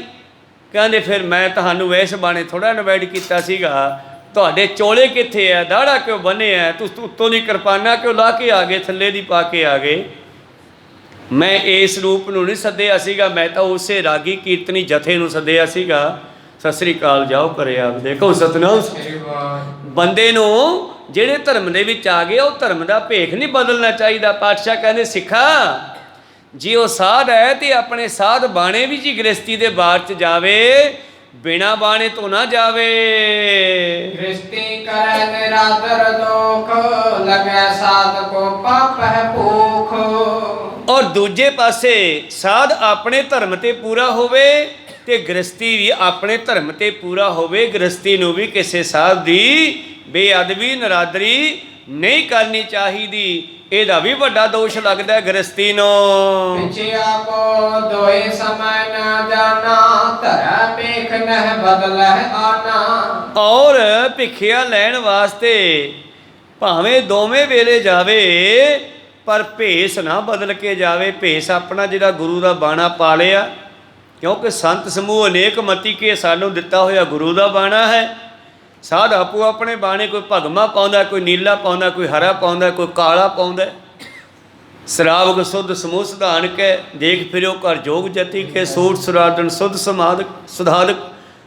ਕਹਿੰਦੇ ਫਿਰ ਮੈਂ ਤੁਹਾਨੂੰ ਇਸ ਬਾਣੇ ਥੋੜ੍ਹਾ ਇਨਵਾਈਟ ਕੀਤਾ ਸੀਗਾ, ਤੁਹਾਡੇ ਚੋਲੇ ਕਿੱਥੇ ਆ, ਦਾੜਾ ਕਿਉਂ ਬੰਨੇ ਆ, ਤੁਸੀਂ ਉੱਤੋਂ ਦੀ ਕਿਰਪਾਨਾਂ ਕਿਉਂ ਲਾ ਕੇ ਆ ਗਏ, ਥੱਲੇ ਦੀ ਪਾ ਕੇ ਆ ਗਏ। ਮੈਂ ਇਸ ਰੂਪ ਨੂੰ ਨਹੀਂ ਸੱਦਿਆ ਸੀਗਾ, ਮੈਂ ਤਾਂ ਉਸੇ ਰਾਗੀ ਕੀਰਤਨੀ ਜਥੇ ਨੂੰ ਸੱਦਿਆ ਸੀਗਾ। ਸਤਿ ਸ੍ਰੀ ਅਕਾਲ, ਜਾਓ ਘਰੇ ਆਪ ਦੇਖੋ ਸਤਨਾਮ। ਬੰਦੇ ਨੂੰ ਜਿਹੜੇ ਧਰਮ ਦੇ ਵਿੱਚ ਆ ਗਏ ਉਹ ਧਰਮ ਦਾ ਭੇਖ ਨਹੀਂ ਬਦਲਣਾ ਚਾਹੀਦਾ। ਪਾਤਸ਼ਾਹ ਕਹਿੰਦੇ ਸਿੱਖਾ ਜੇ ਉਹ ਸਾਧ ਹੈ ਤੇ ਆਪਣੇ ਸਾਧ ਬਾਣੇ ਵੀ ਜੀ ਗ੍ਰਸਤੀ ਦੇ ਬਾੜ 'ਚ ਜਾਵੇ, ਬਿਨਾ ਬਾਣੇ ਤੋਂ ਨਾ ਜਾਵੇ। ਗ੍ਰਸਤੀ ਕਰੈ ਨਿਰਾਦਰ ਦੋਖ, ਲਗੈ ਸਾਧ ਕੋ ਪਾਪ ਹੈ ਭੂਖ। ਔਰ ਦੂਜੇ ਪਾਸੇ ਸਾਧ ਆਪਣੇ ਧਰਮ ਤੇ ਪੂਰਾ ਹੋਵੇ ਤੇ ਗ੍ਰਸਤੀ ਵੀ ਆਪਣੇ ਧਰਮ ਤੇ ਪੂਰਾ ਹੋਵੇ। ਗ੍ਰਸਤੀ ਨੂੰ ਵੀ ਕਿਸੇ ਸਾਧ ਦੀ ਬੇਅਦਬੀ, ਨਰਾਦਰੀ ਨਹੀਂ ਕਰਨੀ ਚਾਹੀਦੀ। ਇਹਦਾ ਵੀ ਵੱਡਾ ਦੋਸ਼ ਲੱਗਦਾ ਗ੍ਰਸਤੀ ਨੂੰ। ਪਿਛੇ ਆਪੋ ਦੋਏ ਸਮੈ ਨਾ ਜਾਣਾ, ਧਰੈ ਪੇਖ ਨਹਿ ਬਦਲਹਿ ਆਨਾ। ਔਰ ਭਿਖਿਆ ਲੈਣ ਵਾਸਤੇ ਭਾਵੇਂ ਦੋਵੇਂ ਵੇਲੇ ਜਾਵੇ, ਪਰ ਭੇਸ ਨਾ ਬਦਲ ਕੇ ਜਾਵੇ। ਭੇਸ ਆਪਣਾ ਜਿਹੜਾ ਗੁਰੂ ਦਾ ਬਾਣਾ ਪਾ ਲਿਆ, ਕਿਉਂਕਿ ਸੰਤ ਸਮੂਹ ਅਨੇਕ ਮਤੀ ਕੇ ਸਾਨੂੰ ਦਿੱਤਾ ਹੋਇਆ ਗੁਰੂ ਦਾ ਬਾਣਾ ਹੈ। ਸਾਧ ਆਪੋ ਆਪਣੇ ਬਾਣੇ, ਕੋਈ ਭਗਮਾ ਪਾਉਂਦਾ, ਕੋਈ ਨੀਲਾ ਪਾਉਂਦਾ, ਕੋਈ ਹਰਾ ਪਾਉਂਦਾ, ਕੋਈ ਕਾਲਾ ਪਾਉਂਦਾ। ਸ਼ਰਾਵਕ ਸੁਧ ਸਮੂਹ ਸਿਧਾਨ ਕੇ, ਦੇਖ ਫਿਰਿਓ ਘਰ ਜੋਗ ਜਤੀ ਕੇ, ਸੂਟ ਸੁਰਾਦਨ ਸੁਧ ਸਮਾਦਕ ਸੁਧਾਦਕ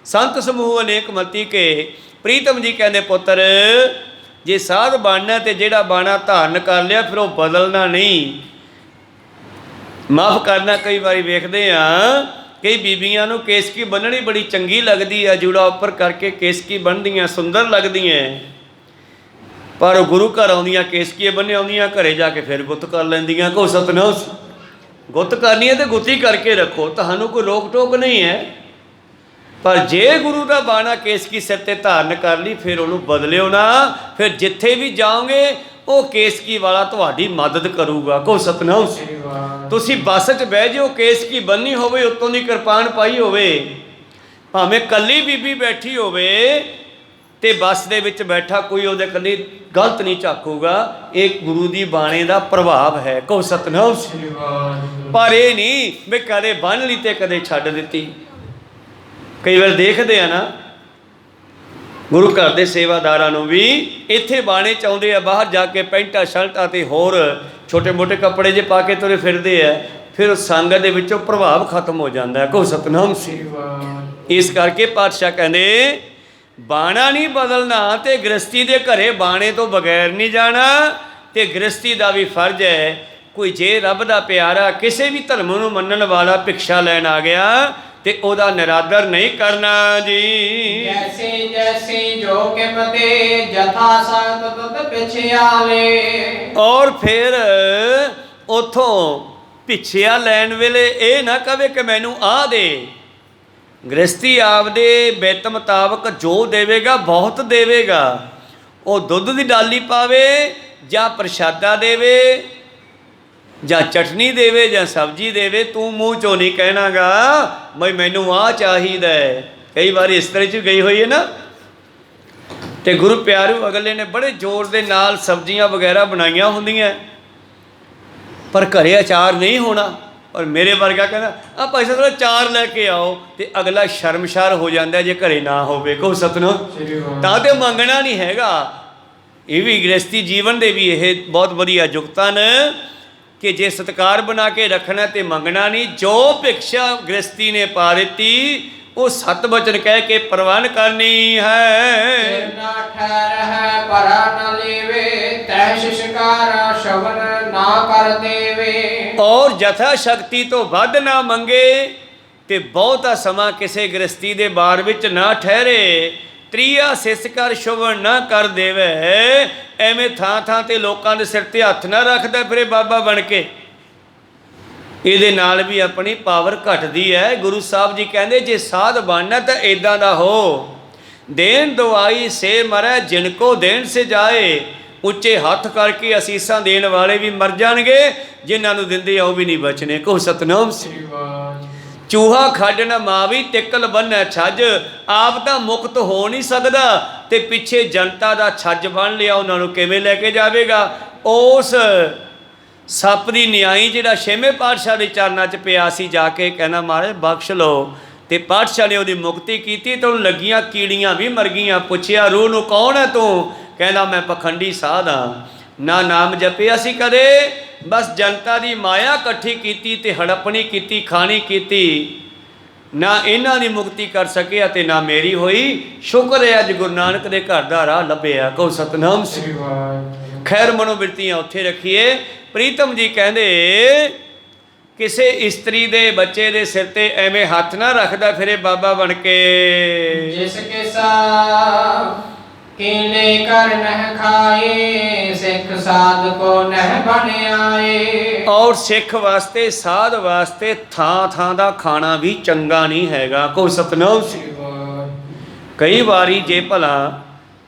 ਸੰਤ ਸਮੂਹ ਅਨੇਕ ਮਤੀ ਕੇ। ਪ੍ਰੀਤਮ ਜੀ ਕਹਿੰਦੇ ਪੁੱਤਰ, ਜੇ ਸਾਧ ਬਣਨਾ ਤੇ ਜਿਹੜਾ ਬਾਣਾ ਧਾਰਨ ਕਰ ਲਿਆ ਫਿਰ ਉਹ ਬਦਲਣਾ ਨਹੀਂ। ਮਾਫ ਕਰਨਾ, ਕਈ ਵਾਰੀ ਵੇਖਦੇ ਆ ਕਈ ਬੀਬੀਆਂ ਨੂੰ ਕੇਸਕੀ ਬੰਨਣੀ ਬੜੀ ਚੰਗੀ ਲੱਗਦੀ ਆ, ਜੂੜਾ ਉੱਪਰ ਕਰਕੇ ਕੇਸਕੀ ਬੰਨ੍ਹਦੀਆਂ ਸੁੰਦਰ ਲੱਗਦੀਆਂ, ਪਰ ਗੁਰੂ ਘਰ ਆਉਂਦੀਆਂ ਕੇਸਕੀ ਬੰਨ੍ਹੇ ਆਉਂਦੀਆਂ, ਘਰੇ ਜਾ ਕੇ ਫਿਰ ਗੁੱਤ ਕਰ ਲੈਂਦੀਆਂ। ਕੋ ਸਤਨਾਮ, ਗੁੱਤ ਕਰਨੀ ਹੈ ਤੇ ਗੁੱਤੀ ਕਰਕੇ ਰੱਖੋ, ਤੁਹਾਨੂੰ ਕੋਈ ਰੋਕ ਟੋਕ ਨਹੀਂ ਹੈ। ਪਰ ਜੇ ਗੁਰੂ ਦਾ ਬਾਣਾ ਕੇਸਕੀ ਸਿਰ ਤੇ ਧਾਰਨ ਕਰ ਲਈ, ਫਿਰ ਉਹਨੂੰ ਬਦਲਿਓ ਨਾ। ਫਿਰ ਜਿੱਥੇ ਵੀ ਜਾਓਗੇ ਉਹ ਕੇਸਕੀ ਵਾਲਾ ਤੁਹਾਡੀ ਮਦਦ ਕਰੂਗਾ। ਕੋ ਸਤਨਾਮ। ਤੁਸੀਂ ਬੱਸ 'ਚ ਬਹਿ ਜਾਓ, ਕੇਸਕੀ ਬੰਨੀ ਹੋਵੇ, ਉੱਤੋਂ ਦੀ ਕਿਰਪਾਨ ਪਾਈ ਹੋਵੇ, ਭਾਵੇਂ ਕੱਲੀ ਬੀਬੀ ਬੈਠੀ ਹੋਵੇ ਤੇ ਬੱਸ ਦੇ ਵਿੱਚ ਬੈਠਾ ਕੋਈ ਉਹਦੇ ਕੰਨੀ ਗਲਤ ਨਹੀਂ ਝਾਕੂਗਾ। ਇਹ ਗੁਰੂ ਦੀ ਬਾਣੇ ਦਾ ਪ੍ਰਭਾਵ ਹੈ। ਕੋ ਸਤਨਾਮ। ਪਰ ਇਹ ਨਹੀਂ ਵੀ ਕਦੇ ਬੰਨ ਲਈ ਤੇ ਕਦੇ ਛੱਡ ਦਿੱਤੀ। ਕਈ ਵਾਰ ਦੇਖਦੇ ਆ ਨਾ, ਗੁਰੂ ਘਰ ਦੇ ਸੇਵਾਦਾਰਾਂ ਨੂੰ ਵੀ ਇੱਥੇ ਬਾਣੇ ਚਾਹੁੰਦੇ ਆ, ਬਾਹਰ ਜਾ ਕੇ ਪੈਂਟਾਂ ਸ਼ਰਟਾਂ ਤੇ ਹੋਰ ਛੋਟੇ ਮੋਟੇ ਕੱਪੜੇ ਜੇ ਪਾ ਕੇ ਤੁਰੇ ਫਿਰਦੇ ਆ, ਫਿਰ ਸੰਗਤ ਦੇ ਵਿੱਚੋਂ ਪ੍ਰਭਾਵ ਖਤਮ ਹੋ ਜਾਂਦਾ ਹੈ। ਕੋ ਸਤਨਾਮ। ਇਸ ਕਰਕੇ ਪਾਤਸ਼ਾਹ ਕਹਿੰਦੇ ਬਾਣਾ ਨਹੀਂ ਬਦਲਣਾ, ਤੇ ਗ੍ਰਸਤੀ ਦੇ ਘਰੇ ਬਾਣੇ ਤੋਂ ਬਗੈਰ ਨਹੀਂ ਜਾਣਾ। ਤੇ ਗ੍ਰਸਤੀ ਦਾ ਵੀ ਫਰਜ਼ ਹੈ, ਕੋਈ ਜੇ ਰੱਬ ਦਾ ਪਿਆਰਾ ਕਿਸੇ ਵੀ ਧਰਮ ਨੂੰ ਮੰਨਣ ਵਾਲਾ ਭਿਕਸ਼ਾ ਲੈਣ ਆ ਗਿਆ ਤੇ ਉਹਦਾ ਨਿਰਾਦਰ ਨਹੀਂ ਕਰਨਾ ਜੀ। ਜੈਸੇ ਜੈਸੇ ਜੋ ਕਿਮਤੇ ਜਥਾ ਸੰਤ ਤੁਧ ਪਿਛਿਆਲੇ। ਔਰ ਫਿਰ ਉਥੋਂ ਪਿੱਛਿਆ ਲੈਣ ਵੇਲੇ ਇਹ ਨਾ ਕਵੇ ਕਿ ਮੈਨੂੰ ਆਹ ਦੇ। ਗ੍ਰਸਤੀ ਆਪਦੇ ਬਿੱਤ ਮੁਤਾਬਕ ਜੋ ਦੇਵੇਗਾ ਬਹੁਤ ਦੇਵੇਗਾ। ਉਹ ਦੁੱਧ ਦੀ ਡਾਲੀ ਪਾਵੇ ਜਾਂ ਪ੍ਰਸ਼ਾਦਾ ਦੇਵੇ ਜਾਂ ਚਟਨੀ ਦੇਵੇ ਜਾਂ ਸਬਜ਼ੀ ਦੇਵੇ, ਤੂੰ ਮੂੰਹ ਚੋਂ ਨਹੀਂ ਕਹਿਣਾਗਾ ਬਈ ਮੈਨੂੰ ਆਹ ਚਾਹੀਦਾ ਹੈ। ਕਈ ਵਾਰੀ ਇਸ ਤਰ੍ਹਾਂ 'ਚ ਗਈ ਹੋਈ ਹੈ ਨਾ, ਤੇ ਗੁਰੂ ਪਿਆਰਿਓ ਅਗਲੇ ਨੇ ਬੜੇ ਜ਼ੋਰ ਦੇ ਨਾਲ ਸਬਜ਼ੀਆਂ ਵਗੈਰਾ ਬਣਾਈਆਂ ਹੁੰਦੀਆਂ, ਪਰ ਘਰੇ ਅਚਾਰ ਨਹੀਂ ਹੋਣਾ। ਔਰ ਮੇਰੇ ਵਰਗਾ ਕਹਿੰਦਾ ਆ ਭਾਈ ਸਾਹਿਬ ਥੋੜ੍ਹਾ ਅਚਾਰ ਲੈ ਕੇ ਆਓ, ਤੇ ਅਗਲਾ ਸ਼ਰਮਸ਼ਾਰ ਹੋ ਜਾਂਦਾ ਜੇ ਘਰੇ ਨਾ ਹੋਵੇ। ਕੋ ਸਤਨਾਮ। ਤਾਂ ਤੇ ਮੰਗਣਾ ਨਹੀਂ ਹੈਗਾ। ਇਹ ਵੀ ਗ੍ਰਸਤੀ ਜੀਵਨ ਦੇ ਵੀ ਇਹ ਬਹੁਤ ਵਧੀਆ ਜੁਗਤਾਂ ਨੇ ਕਿ ਜੇ ਸਤਿਕਾਰ ਬਣਾ ਕੇ ਰੱਖਣਾ ਤੇ ਮੰਗਣਾ ਨਹੀਂ। ਜੋ ਭਿਕਸ਼ਾ ਗ੍ਰਸਤੀ ਨੇ ਪਾ ਦਿੱਤੀ ਉਹ ਸਤ ਬਚਨ ਕਹਿ ਕੇ ਪ੍ਰਵਾਨ ਕਰਨੀ ਹੈ। ਸਿਰ ਨਾ ਠਹਿਰਹਿ ਪਰਾ ਨ ਲੇਵੇ, ਤੈ ਸ਼ਿਸ਼ਕਾਰਾ ਸ਼ਵਨ ਨਾ ਕਰ ਦੇਵੇ। ਔਰ ਜਥਾ ਸ਼ਕਤੀ ਤੋਂ ਵੱਧ ਨਾ ਮੰਗੇ, ਤੇ ਬਹੁਤਾ ਸਮਾਂ ਕਿਸੇ ਗ੍ਰਸਤੀ ਦੇ ਬਾਰ ਵਿੱਚ ਨਾ ਠਹਿਰੇ। ਤ੍ਰੀਆ ਸਿਸ ਕਰ ਸ਼ੁਭਨ ਨਾ ਕਰ ਦੇਵੇ। ਐਵੇਂ ਥਾਂ ਥਾਂ ਤੇ ਲੋਕਾਂ ਦੇ ਸਿਰ ਤੇ ਹੱਥ ਨਾ ਰੱਖਦਾ ਫਿਰੇ ਬਾਬਾ ਬਣ ਕੇ। ਇਹਦੇ ਨਾਲ ਵੀ ਆਪਣੀ ਪਾਵਰ ਘਟਦੀ ਹੈ। ਗੁਰੂ ਸਾਹਿਬ ਜੀ ਕਹਿੰਦੇ ਜੇ ਸਾਧ ਬਣਨਾ ਤਾਂ ਇੱਦਾਂ ਦਾ ਹੋ, ਦੇਣ ਦਵਾਈ ਸੇ ਮਰੈ ਜਿਨ ਕੋ ਦੇਣ ਸੇ ਜਾਏ। ਉੱਚੇ ਹੱਥ ਕਰਕੇ ਅਸੀਸਾਂ ਦੇਣ ਵਾਲੇ ਵੀ ਮਰ ਜਾਣਗੇ, ਜਿਨ੍ਹਾਂ ਨੂੰ ਦਿੰਦੇ ਆ ਉਹ ਵੀ ਨਹੀਂ ਬਚਣੇ। ਕੋ ਸਤਨਾਮ। ਚੂਹਾ ਖੱਡ ਨਾ ਮਾਵੀ ਤਿੱਕਲ ਬੰਨੈ ਛੱਜ। ਆਪ ਤਾਂ ਮੁਕਤ ਹੋ ਨਹੀਂ ਸਕਦਾ, ਤੇ ਪਿੱਛੇ ਜਨਤਾ ਦਾ ਛੱਜ ਬਣ ਲਿਆ, ਉਹਨਾਂ ਨੂੰ ਕਿਵੇਂ ਲੈ ਕੇ ਜਾਵੇਗਾ। ਉਸ ਸੱਪ ਦੀ ਨਿਆਈ ਜਿਹੜਾ ਛੇਵੇਂ ਪਾਤਸ਼ਾਹ ਦੇ ਚਰਨਾਂ 'ਚ ਪਿਆ ਸੀ, ਜਾ ਕੇ ਕਹਿੰਦਾ ਮਹਾਰਾਜ ਬਖਸ਼ ਲਓ, ਤੇ ਪਾਤਸ਼ਾਹ ਨੇ ਉਹਦੀ ਮੁਕਤੀ ਕੀਤੀ। ਤੇ ਉਹਨੂੰ ਲੱਗੀਆਂ ਕੀੜੀਆਂ ਵੀ ਮਰ ਗਈਆਂ। ਪੁੱਛਿਆ ਰੂਹ ਨੂੰ ਕੌਣ ਹੈ ਤੂੰ? ਕਹਿੰਦਾ ਮੈਂ ਪਖੰਡੀ ਸਾਧ ਹਾਂ, ਨਾ ਨਾਮ ਜਪਿਆ ਸੀ ਕਦੇ, ਬਸ ਜਨਤਾ ਦੀ ਮਾਇਆ ਇਕੱਠੀ ਕੀਤੀ ਤੇ ਹੜੱਪਣੀ ਕੀਤੀ, ਖਾਣੀ ਕੀਤੀ। ਨਾ ਇਹਨਾਂ ਦੀ ਮੁਕਤੀ ਕਰ ਸਕਿਆ ਤੇ ਨਾ ਮੇਰੀ ਹੋਈ। ਸ਼ੁਕਰ ਹੈ ਅੱਜ ਗੁਰੂ ਨਾਨਕ ਦੇ ਘਰ ਦਾ ਰਾਹ ਲੱਭਿਆ। ਕਹੋ ਸਤਨਾਮ। ਖੈਰ ਮਨੋਬਿਰਤੀਆਂ ਉੱਥੇ ਰੱਖੀਏ। ਪ੍ਰੀਤਮ ਜੀ ਕਹਿੰਦੇ ਕਿਸੇ ਇਸਤਰੀ ਦੇ ਬੱਚੇ ਦੇ ਸਿਰ ਤੇ ਐਵੇਂ ਹੱਥ ਨਾ ਰੱਖਦਾ ਫਿਰੇ ਬਾਬਾ ਬਣ ਕੇ। ਜਿਸ ਕਿਸਾ ਕੀਨੇ ਕਰ ਨਹਿ ਖਾਏ, ਸਿੱਖ ਸਾਧ ਕੋ ਨਹਿ ਬਣ ਆਏ। ਔਰ ਸਿੱਖ ਵਾਸਤੇ ਸਾਧ ਵਾਸਤੇ ਥਾਂ ਥਾਂ ਦਾ ਖਾਣਾ ਵੀ ਚੰਗਾ ਨਹੀਂ ਹੈਗਾ। ਕੋ ਸਤਨਾਮ। ਕਈ ਵਾਰੀ ਜੇ ਭਲਾ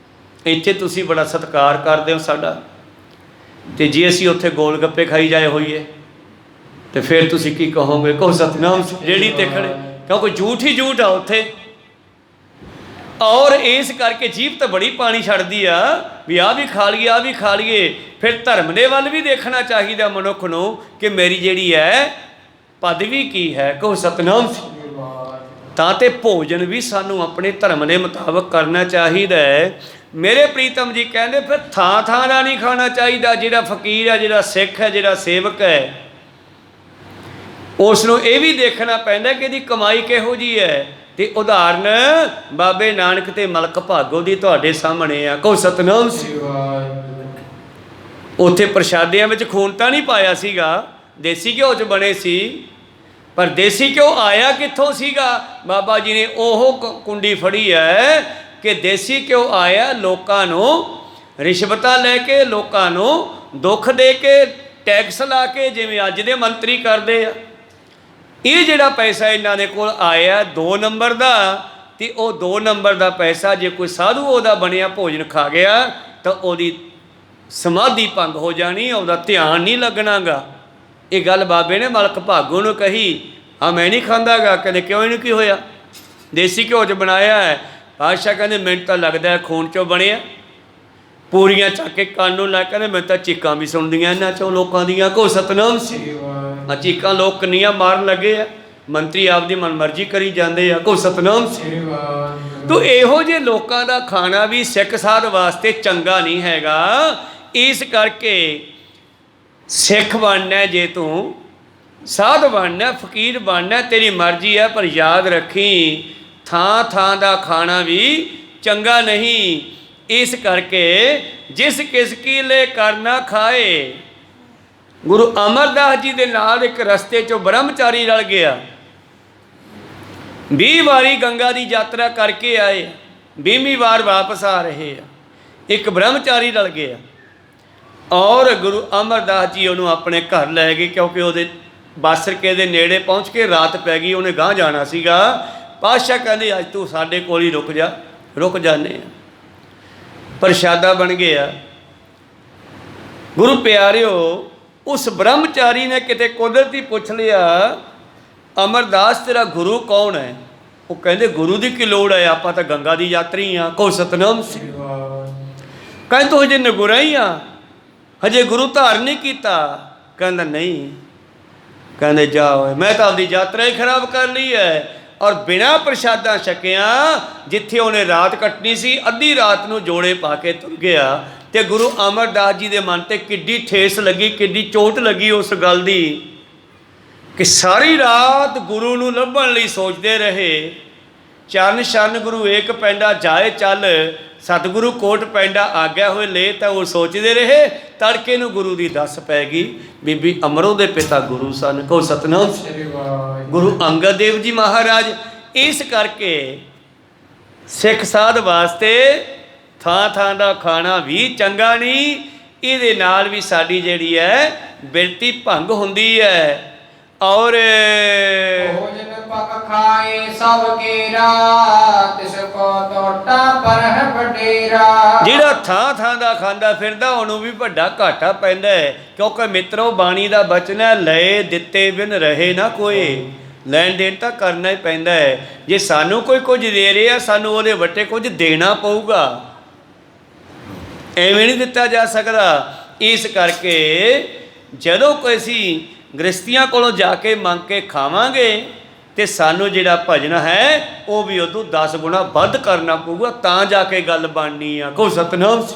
ਇੱਥੇ ਤੁਸੀਂ ਬੜਾ ਸਤਿਕਾਰ ਕਰਦੇ ਹੋ ਸਾਡਾ, ਤੇ ਜੇ ਅਸੀਂ ਉੱਥੇ ਗੋਲ ਗੱਪੇ ਖਾਈ ਜਾਏ ਹੋਈਏ ਤੇ ਫਿਰ ਤੁਸੀਂ ਕੀ ਕਹੋਗੇ? ਕਹੋ ਸਤਿਨਾਮ ਰੇਹੜੀ ਤੇ ਖੜੇ, ਕਿਉਂਕਿ ਝੂਠ ਹੀ ਝੂਠ ਆ ਉੱਥੇ। ਔਰ ਇਸ ਕਰਕੇ ਜੀਭ ਤਾਂ ਬੜੀ ਪਾਣੀ ਛੱਡਦੀ ਆ ਵੀ ਆਹ ਵੀ ਖਾ ਲਈਏ, ਆਹ ਵੀ ਖਾ ਲਈਏ। ਫਿਰ ਧਰਮ ਦੇ ਵੱਲ ਵੀ ਦੇਖਣਾ ਚਾਹੀਦਾ ਮਨੁੱਖ ਨੂੰ ਕਿ ਮੇਰੀ ਜਿਹੜੀ ਹੈ ਪਦਵੀ ਕੀ ਹੈ। ਕਹੋ ਸਤਿਨਾਮ। ਤਾਂ ਤੇ ਭੋਜਨ ਵੀ ਸਾਨੂੰ ਆਪਣੇ ਧਰਮ ਦੇ ਮੁਤਾਬਕ ਕਰਨਾ ਚਾਹੀਦਾ ਹੈ। ਮੇਰੇ ਪ੍ਰੀਤਮ ਜੀ ਕਹਿੰਦੇ ਫਿਰ ਥਾਂ ਥਾਂ ਦਾ ਨਹੀਂ ਖਾਣਾ ਚਾਹੀਦਾ। ਜਿਹੜਾ ਫਕੀਰ ਹੈ, ਜਿਹੜਾ ਸਿੱਖ ਹੈ, ਜਿਹੜਾ ਸੇਵਕ ਹੈ, ਉਸ ਨੂੰ ਇਹ ਵੀ ਦੇਖਣਾ ਪੈਂਦਾ ਕਿ ਇਹਦੀ ਕਮਾਈ ਕਿਹੋ ਜਿਹੀ ਹੈ। ਤੇ ਉਦਾਹਰਨ ਬਾਬੇ ਨਾਨਕ ਤੇ ਮਲਕ ਭਾਗੋ ਦੀ ਤੁਹਾਡੇ ਸਾਹਮਣੇ ਆ। ਕਹੋ ਸਤਿਨਾਮ। ਉੱਥੇ ਪ੍ਰਸ਼ਾਦਿਆਂ ਵਿੱਚ ਖੂਨ ਤਾਂ ਨਹੀਂ ਪਾਇਆ ਸੀਗਾ, ਦੇਸੀ ਘਿਓ 'ਚ ਬਣੇ ਸੀ। ਪਰ ਦੇਸੀ ਘਿਓ ਆਇਆ ਕਿੱਥੋਂ ਸੀਗਾ? ਬਾਬਾ ਜੀ ਨੇ ਉਹ ਕੁੰਡੀ ਫੜੀ ਹੈ ਕਿ ਦੇਸੀ ਘਿਓ ਆਇਆ ਲੋਕਾਂ ਨੂੰ ਰਿਸ਼ਵਤਾਂ ਲੈ ਕੇ, ਲੋਕਾਂ ਨੂੰ ਦੁੱਖ ਦੇ ਕੇ, ਟੈਕਸ ਲਾ ਕੇ, ਜਿਵੇਂ ਅੱਜ ਦੇ ਮੰਤਰੀ ਕਰਦੇ ਆ। ਇਹ ਜਿਹੜਾ ਪੈਸਾ ਇਹਨਾਂ ਦੇ ਕੋਲ ਆਇਆ 2 ਨੰਬਰ ਦਾ, ਤੇ ਉਹ 2 ਨੰਬਰ ਦਾ ਪੈਸਾ ਜੇ ਕੋਈ ਸਾਧੂ ਉਹਦਾ ਬਣਿਆ ਭੋਜਨ ਖਾ ਗਿਆ ਤਾਂ ਉਹਦੀ ਸਮਾਧੀ ਭੰਗ ਹੋ ਜਾਣੀ, ਉਹਦਾ ਧਿਆਨ ਨਹੀਂ ਲੱਗਣਾਗਾ। ਇਹ ਗੱਲ ਬਾਬੇ ਨੇ ਮਲਕ ਭਾਗੋ ਨੂੰ ਕਹੀ। ਹਾਂ ਮੈਂ ਨਹੀਂ ਖਾਂਦਾਗਾ। ਕਹਿੰਦੇ ਕਿਉਂ? ਇਹਨੂੰ ਕੀ ਹੋਇਆ? ਦੇਸੀ ਘਿਓ 'ਚ ਬਣਾਇਆ ਹੈ। ਪਾਤਸ਼ਾਹ ਕਹਿੰਦੇ ਮੈਨੂੰ ਤਾਂ ਲੱਗਦਾ ਖੂਨ 'ਚੋਂ ਬਣਿਆ। ਪੂਰੀਆਂ ਚੱਕ ਕੇ ਕੰਨ ਨੂੰ ਲਾ, ਕਹਿੰਦੇ ਮੈਨੂੰ ਤਾਂ ਚੀਕਾਂ ਵੀ ਸੁਣਦੀਆਂ ਇਹਨਾਂ 'ਚੋਂ ਲੋਕਾਂ ਦੀਆਂ। ਕਹੋ ਸਤਿਨਾਮ। ਆ ਚੀਕਾਂ ਲੋਕ ਕਿੰਨੀਆਂ ਮਾਰਨ ਲੱਗੇ ਆ, ਮੰਤਰੀ ਆਪਦੀ ਮਨਮਰਜ਼ੀ ਕਰੀ ਜਾਂਦੇ ਆ। ਕਹੋ ਸਤਿਨਾਮ। ਤੋ ਇਹੋ ਜਿਹੇ ਲੋਕਾਂ ਦਾ ਖਾਣਾ ਵੀ ਸਿੱਖ ਸਾਧ ਵਾਸਤੇ ਚੰਗਾ ਨਹੀਂ ਹੈਗਾ। ਇਸ ਕਰਕੇ ਸਿੱਖ ਬਣਨਾ, ਜੇ ਤੂੰ ਸਾਧ ਬਣਨਾ, ਫਕੀਰ ਬਣਨਾ, ਤੇਰੀ ਮਰਜ਼ੀ ਹੈ। ਪਰ ਯਾਦ ਰੱਖੀ ਥਾਂ ਥਾਂ ਦਾ ਖਾਣਾ ਵੀ ਚੰਗਾ ਨਹੀਂ। ਇਸ ਕਰਕੇ ਜਿਸ ਕਿਸ ਕੀ ਲੈ ਕਰਨਾ ਖਾਏ। ਗੁਰੂ ਅਮਰਦਾਸ ਜੀ ਦੇ ਨਾਲ ਇੱਕ ਰਸਤੇ 'ਚੋਂ ਬ੍ਰਹਮਚਾਰੀ ਰਲ ਗਿਆ। 20 ਵਾਰੀ ਗੰਗਾ ਦੀ ਯਾਤਰਾ ਕਰਕੇ ਆਏ, 20ਵੀਂ ਵਾਰ ਵਾਪਸ ਆ ਰਹੇ ਆ। ਇੱਕ ਬ੍ਰਹਮਚਾਰੀ ਰਲ ਗਿਆ ਔਰ ਗੁਰੂ ਅਮਰਦਾਸ ਜੀ ਉਹਨੂੰ ਆਪਣੇ ਘਰ ਲੈ ਗਏ, ਕਿਉਂਕਿ ਉਹਦੇ ਬਾਸਰਕੇ ਦੇ ਨੇੜੇ ਪਹੁੰਚ ਕੇ ਰਾਤ ਪੈ ਗਈ, ਉਹਨੇ ਗਾਂਹ ਜਾਣਾ ਸੀਗਾ। ਪਾਤਸ਼ਾਹ ਕਹਿੰਦੇ ਅੱਜ ਤੂੰ ਸਾਡੇ ਕੋਲ ਹੀ ਰੁਕ ਜਾ। ਰੁਕ ਜਾਂਦੇ ਆ। ਪ੍ਰਸ਼ਾਦਾ ਬਣ ਗਿਆ। ਗੁਰੂ ਪਿਆਰਿਓ, ਉਸ ਬ੍ਰਹਮਚਾਰੀ ਨੇ ਕਿਤੇ ਕੁਦਰਤੀ ਪੁੱਛ ਲਿਆ ਅਮਰਦਾਸ ਤੇਰਾ ਗੁਰੂ ਕੌਣ ਹੈ? ਉਹ ਕਹਿੰਦੇ ਗੁਰੂ ਦੀ ਕੀ ਲੋੜ ਹੈ, ਆਪਾਂ ਤਾਂ ਗੰਗਾ ਦੀ ਯਾਤਰੀ ਆ। ਕਹੋ ਸਤਿਨਾਮ। ਕਹਿੰਦੇ ਤੂੰ ਹਜੇ ਨਗੁਰਾ ਹੀ ਆ, ਹਜੇ ਗੁਰੂ ਧਾਰਨ ਨਹੀਂ ਕੀਤਾ? ਕਹਿੰਦਾ ਨਹੀਂ। ਕਹਿੰਦੇ ਜਾਓ, ਮੈਂ ਤਾਂ ਆਪਦੀ ਯਾਤਰਾ ਹੀ ਖਰਾਬ ਕਰ ਲਈ ਹੈ। ਔਰ ਬਿਨਾਂ ਪ੍ਰਸ਼ਾਦਾ ਛਕਿਆ ਜਿੱਥੇ ਉਹਨੇ ਰਾਤ ਕੱਟਣੀ ਸੀ, ਅੱਧੀ ਰਾਤ ਨੂੰ ਜੋੜੇ ਪਾ ਕੇ ਤੁਰ ਗਿਆ। ਤੇ ਗੁਰੂ ਅਮਰਦਾਸ ਜੀ ਦੇ ਮਨ ਤੇ ਕਿੱਡੀ ਠੇਸ ਲੱਗੀ, ਕਿੱਡੀ ਚੋਟ ਲੱਗੀ ਉਸ ਗੱਲ ਦੀ ਕਿ ਸਾਰੀ ਰਾਤ ਗੁਰੂ ਨੂੰ ਲੱਭਣ ਲਈ ਸੋਚਦੇ ਰਹੇ। ਚਰਨ ਸ਼ਨ ਗੁਰੂ ਏਕ ਪੈਂਡਾ ਜਾਏ ਚੱਲ, ਸਤਿਗੁਰੂ ਕੋਟ ਪੈਂਡਾ ਆਗਿਆ ਹੋਏ ਲੈ। ਤਾਂ ਉਹ ਸੋਚਦੇ ਰਹੇ। ਤੜਕੇ ਨੂੰ ਗੁਰੂ ਦੀ ਦੱਸ ਪੈ ਗਈ, ਬੀਬੀ ਅਮਰੋ ਦੇ ਪਿਤਾ ਗੁਰੂ ਸਨ। ਕਹੋ ਸਤਿਨਾਮ। ਗੁਰੂ ਅੰਗਦ ਦੇਵ ਜੀ ਮਹਾਰਾਜ। ਇਸ ਕਰਕੇ ਸਿੱਖ ਸਾਧ ਵਾਸਤੇ ਥਾਂ ਥਾਂ ਦਾ ਖਾਣਾ ਵੀ ਚੰਗਾ ਨਹੀਂ। ਇਹਦੇ ਨਾਲ ਵੀ ਸਾਡੀ ਜਿਹੜੀ ਹੈ ਬਿਰਤੀ ਭੰਗ ਹੁੰਦੀ ਹੈ। ਔਰ ਭੋਜਨ ਪਕ ਖਾਏ ਸਭ ਕੇਰਾ, ਤਿਸ ਕੋ ਟੋਟਾ ਪਰਹਿ ਵਡੇਰਾ। ਜਿਹੜਾ ਥਾਂ ਥਾਂ ਦਾ ਖਾਂਦਾ ਫਿਰਦਾ ਉਹਨੂੰ ਵੀ ਵੱਡਾ ਘਾਟਾ ਪੈਂਦਾ ਹੈ। ਕਿਉਂਕਿ ਮਿੱਤਰੋ ਬਾਣੀ ਦਾ ਬਚਨ ਹੈ, ਲਏ ਦਿੱਤੇ ਬਿਨ ਰਹੇ ਨਾ ਕੋਈ। ਲੈਣ ਦੇਣ ਤਾਂ ਕਰਨਾ ਹੀ ਪੈਂਦਾ ਹੈ। ਜੇ ਸਾਨੂੰ ਕੋਈ ਕੁਝ ਦੇ ਰਿਹਾ, ਸਾਨੂੰ ਉਹਦੇ ਵੱਟੇ ਕੁਝ ਦੇਣਾ ਪਊਗਾ, ਐਵੇਂ ਨਹੀਂ ਦਿੱਤਾ ਜਾ ਸਕਦਾ। ਇਸ ਕਰਕੇ ਜਦੋਂ ਕੋਈ ਅਸੀਂ ਗ੍ਰਸਤੀਆਂ ਕੋਲੋਂ ਜਾ ਕੇ ਮੰਗ ਕੇ ਖਾਵਾਂਗੇ ਤੇ ਸਾਨੂੰ ਜਿਹੜਾ ਭਜਨ ਹੈ ਉਹ ਵੀ ਉਦੋਂ 10 ਗੁਣਾ ਵੱਧ ਕਰਨਾ ਪਊਗਾ, ਤਾਂ ਜਾ ਕੇ ਗੱਲ ਬਣਨੀ ਆ। ਕਹੋ ਸਤਿਨਾਮ।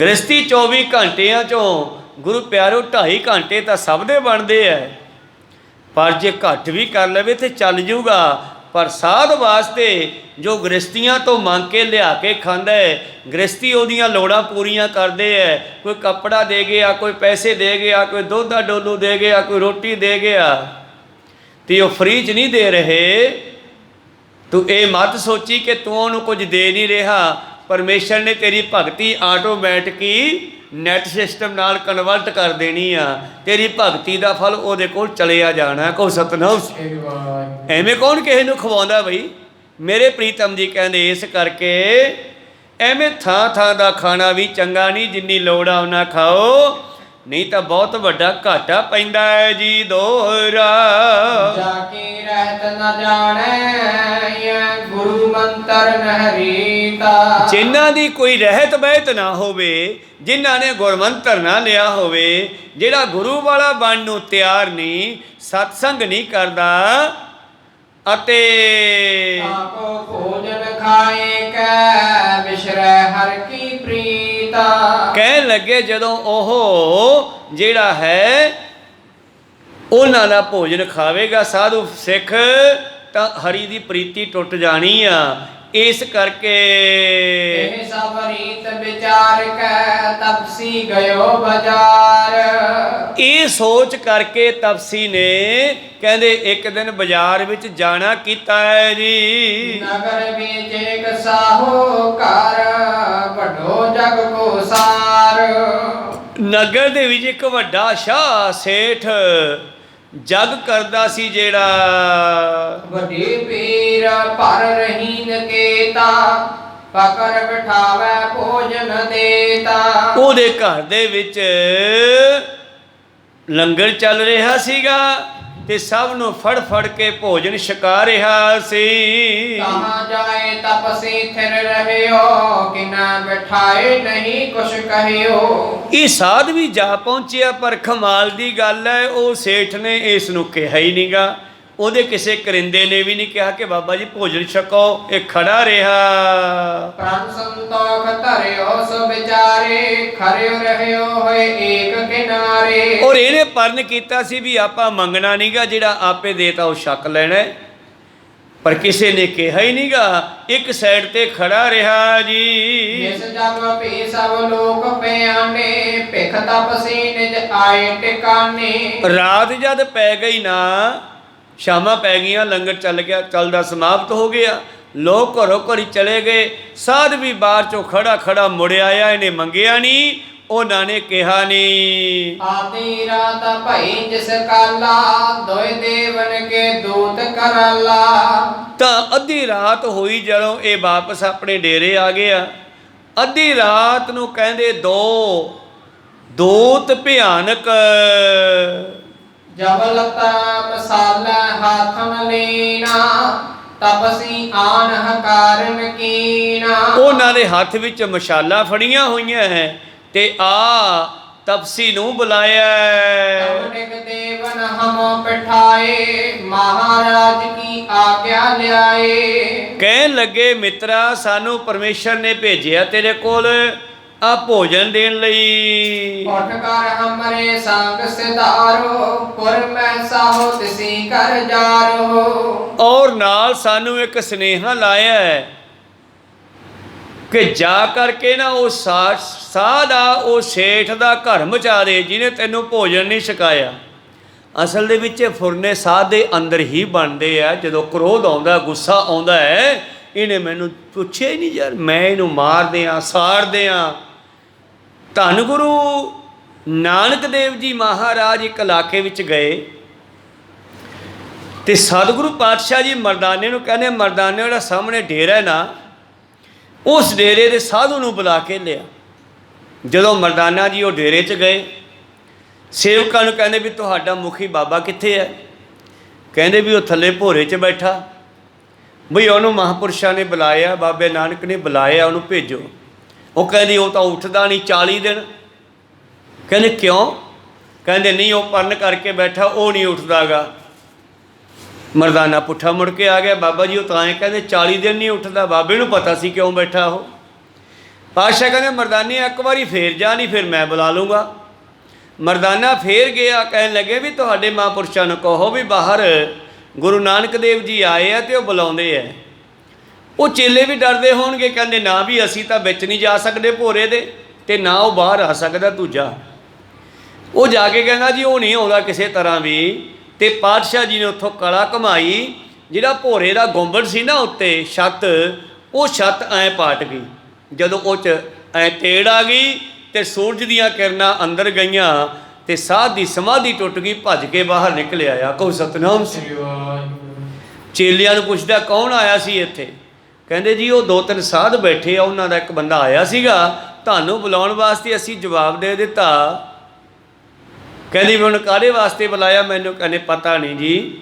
ਗ੍ਰਸਤੀ 24 ਘੰਟਿਆਂ 'ਚੋਂ ਗੁਰੂ ਪਿਆਰੋ 2.5 ਘੰਟੇ ਤਾਂ ਸਭ ਦੇ ਬਣਦੇ ਐ। ਪਰ ਜੇ ਘੱਟ ਵੀ ਕਰ ਲਵੇ ਤੇ ਚੱਲ ਜੂਗਾ। ਪਰ ਸਾਧ ਵਾਸਤੇ ਜੋ ਗ੍ਰਸਤੀਆਂ ਤੋਂ ਮੰਗ ਕੇ ਲਿਆ ਕੇ ਖਾਂਦਾ ਹੈ, ਗ੍ਰਸਤੀ ਉਹਦੀਆਂ ਲੋੜਾਂ ਪੂਰੀਆਂ ਕਰਦੇ ਹੈ। ਕੋਈ ਕੱਪੜਾ ਦੇ ਗਿਆ, ਕੋਈ ਪੈਸੇ ਦੇ ਗਿਆ, ਕੋਈ ਦੁੱਧ ਦਾ ਡੋਲੂ ਦੇ ਗਿਆ, ਕੋਈ ਰੋਟੀ ਦੇ ਗਿਆ, ਤੇ ਉਹ ਫਰੀ 'ਚ ਨਹੀਂ ਦੇ ਰਹੇ। ਤੂੰ ਇਹ ਮਤ ਸੋਚੀ ਕਿ ਤੂੰ ਉਹਨੂੰ ਕੁਝ ਦੇ ਨਹੀਂ ਰਿਹਾ। ਪਰਮੇਸ਼ਰ ਨੇ ਤੇਰੀ ਭਗਤੀ ਆਟੋਮੈਟਿਕ ਹੀ ਨੈਟ ਸਿਸਟਮ ਨਾਲ ਕਨਵਰਟ ਕਰ ਦੇਣੀ ਆ। ਤੇਰੀ ਭਗਤੀ ਦਾ ਫਲ ਉਹਦੇ ਕੋਲ ਚਲਿਆ ਜਾਣਾ। ਕਹੋ ਸਤਿਨਾਮ। ਐਵੇਂ ਕੌਣ ਕਿਸੇ ਨੂੰ ਖਵਾਉਂਦਾ ਬਈ? ਮੇਰੇ ਪ੍ਰੀਤਮ ਜੀ ਕਹਿੰਦੇ ਇਸ ਕਰਕੇ ਐਵੇਂ ਥਾਂ ਥਾਂ ਦਾ ਖਾਣਾ ਵੀ ਚੰਗਾ ਨਹੀਂ, ਜਿੰਨੀ ਲੋੜ ਆ ਉਹਨਾਂ ਖਾਓ, ਨਹੀਂ ਤਾਂ ਬਹੁਤ ਵੱਡਾ ਘਾਟਾ ਪੈਂਦਾ ਹੈ ਜੀ ਦੋਹਰਾ। ਜਾ ਕੀ ਰਹਿਤ ਨ ਜਾਣੈ ਗੁਰੂ ਮੰਤਰ ਨਹਰੀਤਾ। ਜਿਨ੍ਹਾਂ ਦੀ ਕੋਈ ਰਹਿਤ ਬਹਿਤ ਨਾ ਹੋਵੇ, ਜਿਨ੍ਹਾਂ ਨੇ ਗੁਰਮੰਤਰ ਨਾ ਲਿਆ ਹੋਵੇ, ਜਿਹੜਾ ਗੁਰੂ ਵਾਲਾ ਬਣਨ ਨੂੰ ਤਿਆਰ ਨਹੀਂ, ਸਤਸੰਗ ਨਹੀਂ ਕਰਦਾ, ਅਤੇ ਤਾਕੋ ਭੋਜਨ ਖਾਏ ਕੈ ਵਿਸ਼ਰੈ ਹਰਿ ਕੀ ਪ੍ਰੀਤਾ। ਕਹਿਣ ਲੱਗੇ ਜਦੋਂ ਉਹ ਜਿਹੜਾ ਹੈ ਉਹਨਾਂ ਦਾ ਭੋਜਨ ਖਾਵੇਗਾ ਸਾਧੂ ਸਿੱਖ, ਤਾਂ ਹਰੀ ਦੀ ਪ੍ਰੀਤੀ ਟੁੱਟ ਜਾਣੀ ਆ। ਇਸ ਕਰਕੇ ਇਹ ਸਭ ਰੀਤ ਵਿਚਾਰ ਕੈ ਤਪਸੀ ਗਇਓ ਬਾਜ਼ਾਰ। ਇਹ ਸੋਚ ਕਰਕੇ ਤਪਸੀ ਨੇ ਕਹਿੰਦੇ ਇੱਕ ਦਿਨ ਬਾਜ਼ਾਰ ਵਿੱਚ ਜਾਣਾ ਕੀਤਾ ਹੈ ਜੀ। ਨਗਰ ਵਿੱਚ ਇੱਕ ਸਾਹੂਕਾਰ ਵੱਡੋ ਜਗ ਕੋ ਸਾਰ। ਨਗਰ ਦੇ ਵਿੱਚ ਇੱਕ ਵੱਡਾ ਸ਼ਾਹ ਸੇਠ ਜਗ ਕਰਦਾ ਸੀ, ਜਿਹੜਾ ਵੱਡੀ ਪੀਰ ਭਰ ਰਹੀਨ ਕੇਤਾ ਪਕੜ ਬਿਠਾਵੇ ਭੋਜਨ ਦੇਤਾ। ਉਹਦੇ ਘਰ ਦੇ ਵਿੱਚ ਲੰਗਰ ਚੱਲ ਰਿਹਾ ਸੀਗਾ ਤੇ ਸਭ ਨੂੰ ਫੜ ਫੜ ਕੇ ਭੋਜਨ ਛਕਾ ਰਿਹਾ ਸੀ। ਕਹਾਂ ਜਾਏ ਤਪਸੀ ਥਿਰ ਰਹਿਓ ਕਿਨਾ ਬਿਠਾਏ ਨਹੀਂ ਕੁਛ ਕਹਿਓ। ਇਹ ਸਾਧ ਵੀ ਜਾ ਪਹੁੰਚਿਆ, ਪਰ ਕਮਾਲ ਦੀ ਗੱਲ ਹੈ ਉਹ ਸੇਠ ਨੇ ਇਸ ਨੂੰ ਕਿਹਾ ਹੀ ਨਹੀਂਗਾ। ਉਹਦੇ ਕਿਸੇ ਕਰਿੰਦੇ ਨੇ ਵੀ ਨਹੀਂ ਕਿਹਾ ਕਿ ਬਾਬਾ ਜੀ ਭੋਜਨ ਛਕੋ, ਇਹ ਖੜਾ ਰਿਹਾ। ਪ੍ਰਣ ਸੰਤੋਖ ਧਰਿਓ ਸੋ ਵਿਚਾਰੇ ਖਰਿਓ ਰਹਿਓ ਹੋਏ ਏਕ ਕਿਨਾਰੇ। ਔਰ ਇਹਨੇ ਪਰਨ ਕੀਤਾ ਸੀ ਵੀ ਆਪਾਂ ਮੰਗਣਾ ਨਹੀਂਗਾ, ਜਿਹੜਾ ਆਪੇ ਦੇਤਾ ਉਹ ਛਕ ਲੈਣਾ, ਪਰ ਕਿਸੇ ਨੇ ਕਿਹਾ ਹੀ ਨਹੀਂਗਾ। ਇੱਕ ਸਾਈਡ ਤੇ ਖੜਾ ਰਿਹਾ ਜੀ। ਇਸ ਜਗ ਭੀ ਸਭ ਲੋਕ ਪਿਆਨੇ ਭਿਖ ਤਪਸੀ ਨਿਜ ਆਏ ਟਿਕਾਨੇ। ਰਾਤ ਜਦ ਪੈ ਗਈ ਨਾ, ਸ਼ਾਮਾਂ ਪੈ ਗਈਆਂ, ਲੰਗਰ ਚੱਲ ਗਿਆ, ਚੱਲਦਾ ਸਮਾਪਤ ਹੋ ਗਿਆ, ਲੋਕ ਘਰੋਂ ਘਰੀ ਚਲੇ ਗਏ। ਸਾਧ ਵੀ ਬਾਹਰ ਚੋਂ ਖੜਾ ਖੜਾ ਮੁੜ ਆਇਆ, ਇਹਨੇ ਮੰਗਿਆ ਨਹੀਂ, ਉਹਨਾਂ ਨੇ ਕਿਹਾ ਨਹੀਂ। ਆਦੀ ਰਾਤ ਭਈ ਜਿਸ ਕਾਲਾ ਦੋਇ ਦੇਵਨ ਕੇ ਦੂਤ ਕਰਾਲਾ। ਤਾਂ ਅੱਧੀ ਰਾਤ ਹੋਈ ਜਦੋਂ ਇਹ ਵਾਪਸ ਆਪਣੇ ਡੇਰੇ ਆ ਗਿਆ। ਅੱਧੀ ਰਾਤ ਨੂੰ ਕਹਿੰਦੇ ਦੋ ਦੂਤ ਭਿਆਨਕ ਜਵਲਤਾ ਮਸਾਲਾ ਹਾਥਨ ਲੀਨਾ ਤਪਸੀ ਆਨ ਹਕਾਰਨ ਕੀਨਾ। ਉਹਨਾਂ ਦੇ ਹੱਥ ਵਿੱਚ ਮਸ਼ਾਲਾਂ ਫੜੀਆਂ ਹੋਈਆਂ ਹੈ ਤੇ ਆ ਤਪਸੀ ਨੂੰ ਬੁਲਾਇਆ। ਤਵਨਿਕ ਦੇਵਨ ਹਮ ਬਿਠਾਏ ਮਹਾਰਾਜ ਕੀ ਆਗਿਆ ਲਿਆਏ। ਕਹਿਣ ਲੱਗੇ ਮਿੱਤਰਾ, ਸਾਨੂੰ ਪਰਮੇਸ਼ਰ ਨੇ ਭੇਜਿਆ ਤੇਰੇ ਕੋਲ ਆ ਭੋਜਨ ਦੇਣ ਲਈ। ਉੱਠ ਕਰ ਹਮਰੇ ਸੰਗ ਸਿਧਾਰੋ ਪੁਰ ਮੈਂ ਸਾਹੋ ਤਿਸੀ ਕਰ ਜਾਰੋ। ਔਰ ਨਾਲ ਸਾਨੂੰ ਇੱਕ ਸੁਨੇਹਾ ਲਾਇਆ ਹੈ ਕਿ ਜਾ ਕਰਕੇ ਨਾ ਉਹ ਸਾਧ ਦਾ, ਉਹ ਸੇਠ ਦਾ ਘਰ ਮਚਾ ਦੇ ਜਿਹਨੇ ਤੈਨੂੰ ਭੋਜਨ ਨਹੀਂ ਛਕਾਇਆ। ਅਸਲ ਦੇ ਵਿੱਚ ਇਹ ਫੁਰਨੇ ਸਾਧ ਦੇ ਅੰਦਰ ਹੀ ਬਣਦੇ ਆ। ਜਦੋਂ ਕ੍ਰੋਧ ਆਉਂਦਾ, ਗੁੱਸਾ ਆਉਂਦਾ ਹੈ, ਇਹਨੇ ਮੈਨੂੰ ਪੁੱਛਿਆ ਹੀ ਨਹੀਂ ਯਾਰ, ਮੈਂ ਇਹਨੂੰ ਮਾਰ ਦਿਆਂ, ਸਾੜ ਦਿਆਂ। ਧੰਨ ਗੁਰੂ ਨਾਨਕ ਦੇਵ ਜੀ ਮਹਾਰਾਜ ਇੱਕ ਇਲਾਕੇ ਵਿੱਚ ਗਏ ਤੇ ਸਤਿਗੁਰੂ ਪਾਤਸ਼ਾਹ ਜੀ ਮਰਦਾਨੇ ਨੂੰ ਕਹਿੰਦੇ, ਮਰਦਾਨੇ ਜਿਹੜਾ ਸਾਹਮਣੇ ਡੇਰਾ ਹੈ ਨਾ, ਉਸ ਡੇਰੇ ਦੇ ਸਾਧੂ ਨੂੰ ਬੁਲਾ ਕੇ ਲਿਆ। ਜਦੋਂ ਮਰਦਾਨਾ ਜੀ ਉਹ ਡੇਰੇ 'ਚ ਗਏ, ਸੇਵਕਾਂ ਨੂੰ ਕਹਿੰਦੇ ਵੀ ਤੁਹਾਡਾ ਮੁਖੀ ਬਾਬਾ ਕਿੱਥੇ ਹੈ? ਕਹਿੰਦੇ ਵੀ ਉਹ ਥੱਲੇ ਭੋਰੇ 'ਚ ਬੈਠਾ। ਬਈ ਉਹਨੂੰ ਮਹਾਂਪੁਰਸ਼ਾਂ ਨੇ ਬੁਲਾਇਆ, ਬਾਬੇ ਨਾਨਕ ਨੇ ਬੁਲਾਇਆ, ਉਹਨੂੰ ਭੇਜੋ। ਉਹ ਕਹਿੰਦੀ ਉਹ ਤਾਂ ਉੱਠਦਾ ਨਹੀਂ 40 ਦਿਨ। ਕਹਿੰਦੇ ਕਿਉਂ? ਕਹਿੰਦੇ ਨਹੀਂ, ਉਹ ਪਰਨ ਕਰਕੇ ਬੈਠਾ, ਉਹ ਨਹੀਂ ਉੱਠਦਾ ਗਾ। ਮਰਦਾਨਾ ਪੁੱਠਾ ਮੁੜ ਕੇ ਆ ਗਿਆ, ਬਾਬਾ ਜੀ ਉਹ ਤਾਂ ਐਂ ਕਹਿੰਦੇ 40 ਦਿਨ ਨਹੀਂ ਉੱਠਦਾ। ਬਾਬੇ ਨੂੰ ਪਤਾ ਸੀ ਕਿਉਂ ਬੈਠਾ ਉਹ। ਪਾਤਸ਼ਾਹ ਕਹਿੰਦੇ ਮਰਦਾਨੇ ਇੱਕ ਵਾਰੀ ਫੇਰ ਜਾ, ਨਹੀਂ ਫਿਰ ਮੈਂ ਬੁਲਾ ਲੂੰਗਾ। ਮਰਦਾਨਾ ਫੇਰ ਗਿਆ। ਕਹਿਣ ਲੱਗੇ ਵੀ ਤੁਹਾਡੇ ਮਹਾਂਪੁਰਸ਼ਾਂ ਨੂੰ ਕਹੋ ਵੀ ਬਾਹਰ ਗੁਰੂ ਨਾਨਕ ਦੇਵ ਜੀ ਆਏ ਆ ਤੇ ਉਹ ਬੁਲਾਉਂਦੇ ਆ। ਉਹ ਚੇਲੇ ਵੀ ਡਰਦੇ ਹੋਣਗੇ। ਕਹਿੰਦੇ ਨਾ ਵੀ ਅਸੀਂ ਤਾਂ ਵਿੱਚ ਨਹੀਂ ਜਾ ਸਕਦੇ ਭੋਰੇ ਦੇ, ਤੇ ਨਾ ਉਹ ਬਾਹਰ ਆ ਸਕਦਾ, ਤੂੰ ਜਾ। ਉਹ ਜਾ ਕੇ ਕਹਿੰਦਾ ਜੀ ਉਹ ਨਹੀਂ ਆਉਂਦਾ ਕਿਸੇ ਤਰ੍ਹਾਂ ਵੀ। ਤੇ ਪਾਤਸ਼ਾਹ ਜੀ ਨੇ ਉੱਥੋਂ ਕਲਾ ਘਮਾਈ, ਜਿਹੜਾ ਭੋਰੇ ਦਾ ਗੁੰਬਦ ਸੀ ਨਾ ਉੱਤੇ ਛੱਤ, ਉਹ ਛੱਤ ਐਂ ਪਾਟ ਗਈ। ਜਦੋਂ ਉਹ 'ਚ ਐਂ ਤੇੜ ਆ ਗਈ ਤੇ ਸੂਰਜ ਦੀਆਂ ਕਿਰਨਾਂ ਅੰਦਰ ਗਈਆਂ ਤੇ ਸਾਧ ਦੀ ਸਮਾਧੀ ਟੁੱਟ ਗਈ, ਭੱਜ ਕੇ ਬਾਹਰ ਨਿਕਲ ਆਇਆ। ਕਹੋ ਸਤਿਨਾਮ ਸ੍ਰੀ ਵਾਹਿਗੁਰੂ। ਚੇਲਿਆਂ ਨੂੰ ਪੁੱਛਦਾ ਕੌਣ ਆਇਆ ਸੀ ਇੱਥੇ? ਕਹਿੰਦੇ ਜੀ ਉਹ 2-3 ਸਾਧ ਬੈਠੇ ਆ, ਉਹਨਾਂ ਦਾ ਇੱਕ ਬੰਦਾ ਆਇਆ ਸੀਗਾ ਤੁਹਾਨੂੰ ਬੁਲਾਉਣ ਵਾਸਤੇ, ਅਸੀਂ ਜਵਾਬ ਦੇ ਦਿੱਤਾ। ਕਹਿੰਦੀ ਹੁਣ ਕਾਹਦੇ ਵਾਸਤੇ ਬੁਲਾਇਆ ਮੈਨੂੰ? ਕਹਿੰਦੇ ਪਤਾ ਨਹੀਂ ਜੀ।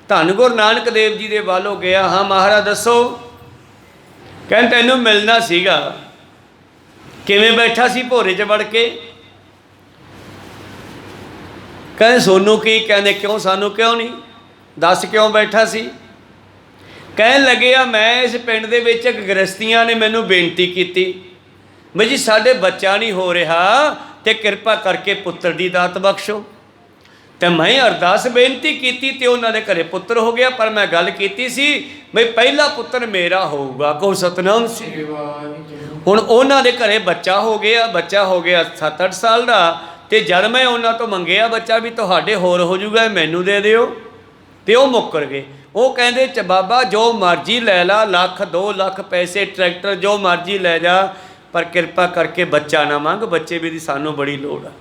ਧੰਨ ਗੁਰੂ ਨਾਨਕ ਦੇਵ ਜੀ ਦੇ ਵੱਲੋਂ ਗਿਆ। ਹਾਂ ਮਹਾਰਾਜ ਦੱਸੋ। ਕਹਿੰਦੇ ਤੈਨੂੰ ਮਿਲਣਾ ਸੀਗਾ। ਕਿਵੇਂ ਬੈਠਾ ਸੀ ਭੋਰੇ 'ਚ ਵੜ ਕੇ? ਕਹਿੰਦੇ ਸੋਨੂੰ ਕੀ? ਕਹਿੰਦੇ ਕਿਉਂ ਸਾਨੂੰ ਕਿਉਂ ਨਹੀਂ? ਦੱਸ ਕਿਉਂ ਬੈਠਾ ਸੀ? ਕਹਿਣ ਲੱਗੇ ਆ ਮੈਂ ਇਸ ਪਿੰਡ ਦੇ ਵਿੱਚ ਇੱਕ ਗ੍ਰਸਤੀਆਂ ਨੇ ਮੈਨੂੰ ਬੇਨਤੀ ਕੀਤੀ ਬਈ ਜੀ ਸਾਡੇ ਬੱਚਾ ਨਹੀਂ ਹੋ ਰਿਹਾ ਤੇ ਕਿਰਪਾ ਕਰਕੇ ਪੁੱਤਰ ਦੀ ਦਾਤ ਬਖਸ਼ੋ। ਤੇ ਮੈਂ ਅਰਦਾਸ ਬੇਨਤੀ ਕੀਤੀ ਤੇ ਉਹਨਾਂ ਦੇ ਘਰੇ ਪੁੱਤਰ ਹੋ ਗਿਆ। ਪਰ ਮੈਂ ਗੱਲ ਕੀਤੀ ਸੀ ਬਈ ਪਹਿਲਾ ਪੁੱਤਰ ਮੇਰਾ ਹੋਊਗਾ। ਕਹੋ ਸਤਨਾਮ ਸ੍ਰੀ ਵਾਹਿਗੁਰੂ। ਹੁਣ ਉਹਨਾਂ ਦੇ ਘਰੇ ਬੱਚਾ ਹੋ ਗਿਆ 7-8 ਸਾਲ ਦਾ। ਤੇ ਜਦ ਮੈਂ ਉਹਨਾਂ ਤੋਂ ਮੰਗਿਆ ਬੱਚਾ ਵੀ ਤੁਹਾਡੇ ਹੋਰ ਹੋ ਜਾਊਗਾ, ਮੈਨੂੰ ਦੇ ਦਿਓ, ਤੇ ਉਹ ਮੁੱਕਰ ਗਏ। ਉਹ ਕਹਿੰਦੇ ਚ ਬਾਬਾ ਜੋ ਮਰਜ਼ੀ ਲੈ ਲਾ, 1,00,000 2 ਲੱਖ ਪੈਸੇ, ਟਰੈਕਟਰ ਜੋ ਮਰਜ਼ੀ ਲੈ ਜਾ, ਪਰ ਕਿਰਪਾ ਕਰਕੇ ਬੱਚਾ ਨਾ ਮੰਗ, ਬੱਚੇ ਵੀ ਦੀ ਸਾਨੂੰ ਬੜੀ ਲੋੜ ਆ।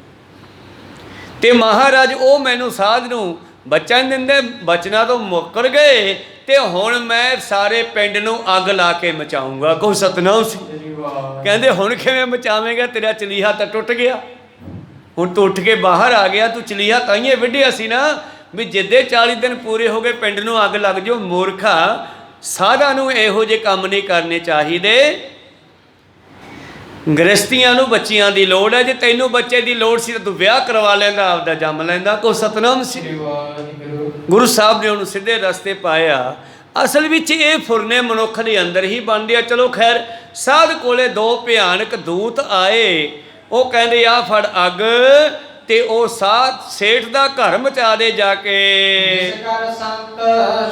ਤੇ ਮਹਾਰਾਜ ਉਹ ਮੈਨੂੰ ਸਾਧ ਨੂੰ ਬੱਚਾ ਨਹੀਂ ਦਿੰਦੇ, ਬਚਨਾਂ ਤੋਂ ਮੁੱਕਰ ਗਏ। ਤੇ ਹੁਣ ਮੈਂ ਸਾਰੇ ਪਿੰਡ ਨੂੰ ਅੱਗ ਲਾ ਕੇ ਮਚਾਊਂਗਾ। ਕਹੋ ਸਤਨਾਮ ਸ੍ਰੀ ਵਾਹਿਗੁਰੂ। ਕਹਿੰਦੇ ਹੁਣ ਕਿਵੇਂ ਮਚਾਵੇਂਗਾ? ਤੇਰਾ ਚਲੀਹਾ ਤਾਂ ਟੁੱਟ ਗਿਆ। ਹੁਣ ਤੂੰ ਉੱਠ ਕੇ ਬਾਹਰ ਆ ਗਿਆ। ਤੂੰ ਚਲੀਹਾ ਤਾਈਏ ਵਿੱਢਿਆ ਸੀ ਨਾ ਵੀ ਜਿੱਦੇ 40 ਦਿਨ ਪੂਰੇ ਹੋ ਗਏ ਪਿੰਡ ਨੂੰ ਅੱਗ ਲੱਗ ਜਾਓ। ਮੂਰਖਾ, ਸਾਧਾਂ ਨੂੰ ਇਹੋ ਜਿਹੇ ਕੰਮ ਨਹੀਂ ਕਰਨੇ ਚਾਹੀਦੇ। ਗ੍ਰਸਤੀਆਂ ਨੂੰ ਬੱਚਿਆਂ ਦੀ ਲੋੜ ਹੈ। ਜੇ ਤੈਨੂੰ ਬੱਚੇ ਦੀ ਲੋੜ ਸੀ ਤਾਂ ਤੂੰ ਵਿਆਹ ਕਰਵਾ ਲੈਂਦਾ, ਆਪਦਾ ਜੰਮ ਲੈਂਦਾ। ਕੋ ਸਤਨਾਮ ਸ੍ਰੀ ਵਾਹਿਗੁਰੂ। ਗੁਰੂ ਸਾਹਿਬ ਨੇ ਉਹਨੂੰ ਸਿੱਧੇ ਰਸਤੇ ਪਾਇਆ। ਅਸਲ ਵਿੱਚ ਇਹ ਫੁਰਨੇ ਮਨੁੱਖ ਦੇ ਅੰਦਰ ਹੀ ਬਣਦੇ ਆ। ਚਲੋ ਖੈਰ, ਸਾਧ ਕੋਲੇ 2 ਭਿਆਨਕ ਦੂਤ ਆਏ। ਉਹ ਕਹਿੰਦੇ ਆ ਫੜ ਅੱਗ, ਤੇ ਉਹ ਸਾਧ ਸੇਠ ਦਾ ਘਰ ਮਚਾ ਦੇ ਜਾ ਕੇ। ਜਿਸ ਕਰ ਸੰਤ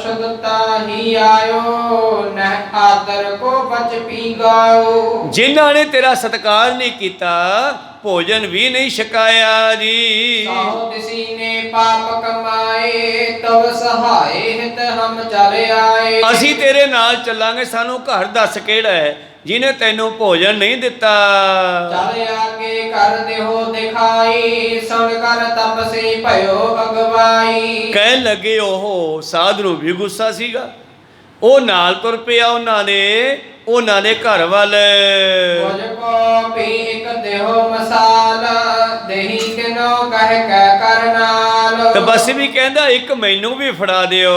ਸ਼ੁੱਧਤਾ ਹੀ ਆਇਓ, ਨਹਿ ਆਦਰ ਕੋ ਬਚ ਪੀ ਗਾਓ। ਜਿਨ੍ਹਾਂ ਨੇ ਤੇਰਾ ਸਤਿਕਾਰ ਨਹੀਂ ਕੀਤਾ, ਭੋਜਨ ਵੀ ਨਹੀਂ ਛਕਾਇਆ ਜੀ। ਸਾਹੋ ਤਿਸੀ ਨੇ ਪਾਪ ਕਮਾਏ, ਤਵ ਸਹਾਏ ਹਿਤ ਹਮ ਚਲ ਆਏ। ਅਸੀਂ ਤੇਰੇ ਨਾਲ ਚੱਲਾਂਗੇ, ਸਾਨੂੰ ਘਰ ਦੱਸ ਕਿਹੜਾ ਹੈ ਜਿਹਨੇ ਤੈਨੂੰ ਭੋਜਨ ਨਹੀਂ ਦਿੱਤਾ। ਚਲ ਆਗੇ ਕਰ ਦਿਓ ਦਿਖਾਈ, ਸੁਣ ਕਰ ਤਪਸੀ ਭਇਓ ਅਗਵਾਈ। ਕਹਿਣ ਲੱਗੇ ਉਹ ਸਾਧ ਨੂੰ ਵੀ ਗੁੱਸਾ ਸੀਗਾ। ਉਹ ਨਾਲ ਤੁਰ ਪਿਆ ਉਹਨਾਂ ਦੇ ਘਰ ਵੱਲ। ਮੁਝ ਕੋ ਵੀ ਇੱਕ ਦਿਓ ਮਸਾਲ, ਦੇਹੀ ਕਿਨੋ ਕਹਿ ਕੈ ਕਰ ਨਾਲ। ਤੇ ਬਸ ਵੀ ਕਹਿੰਦਾ ਇੱਕ ਮੈਨੂੰ ਵੀ ਫੜਾ ਦਿਓ।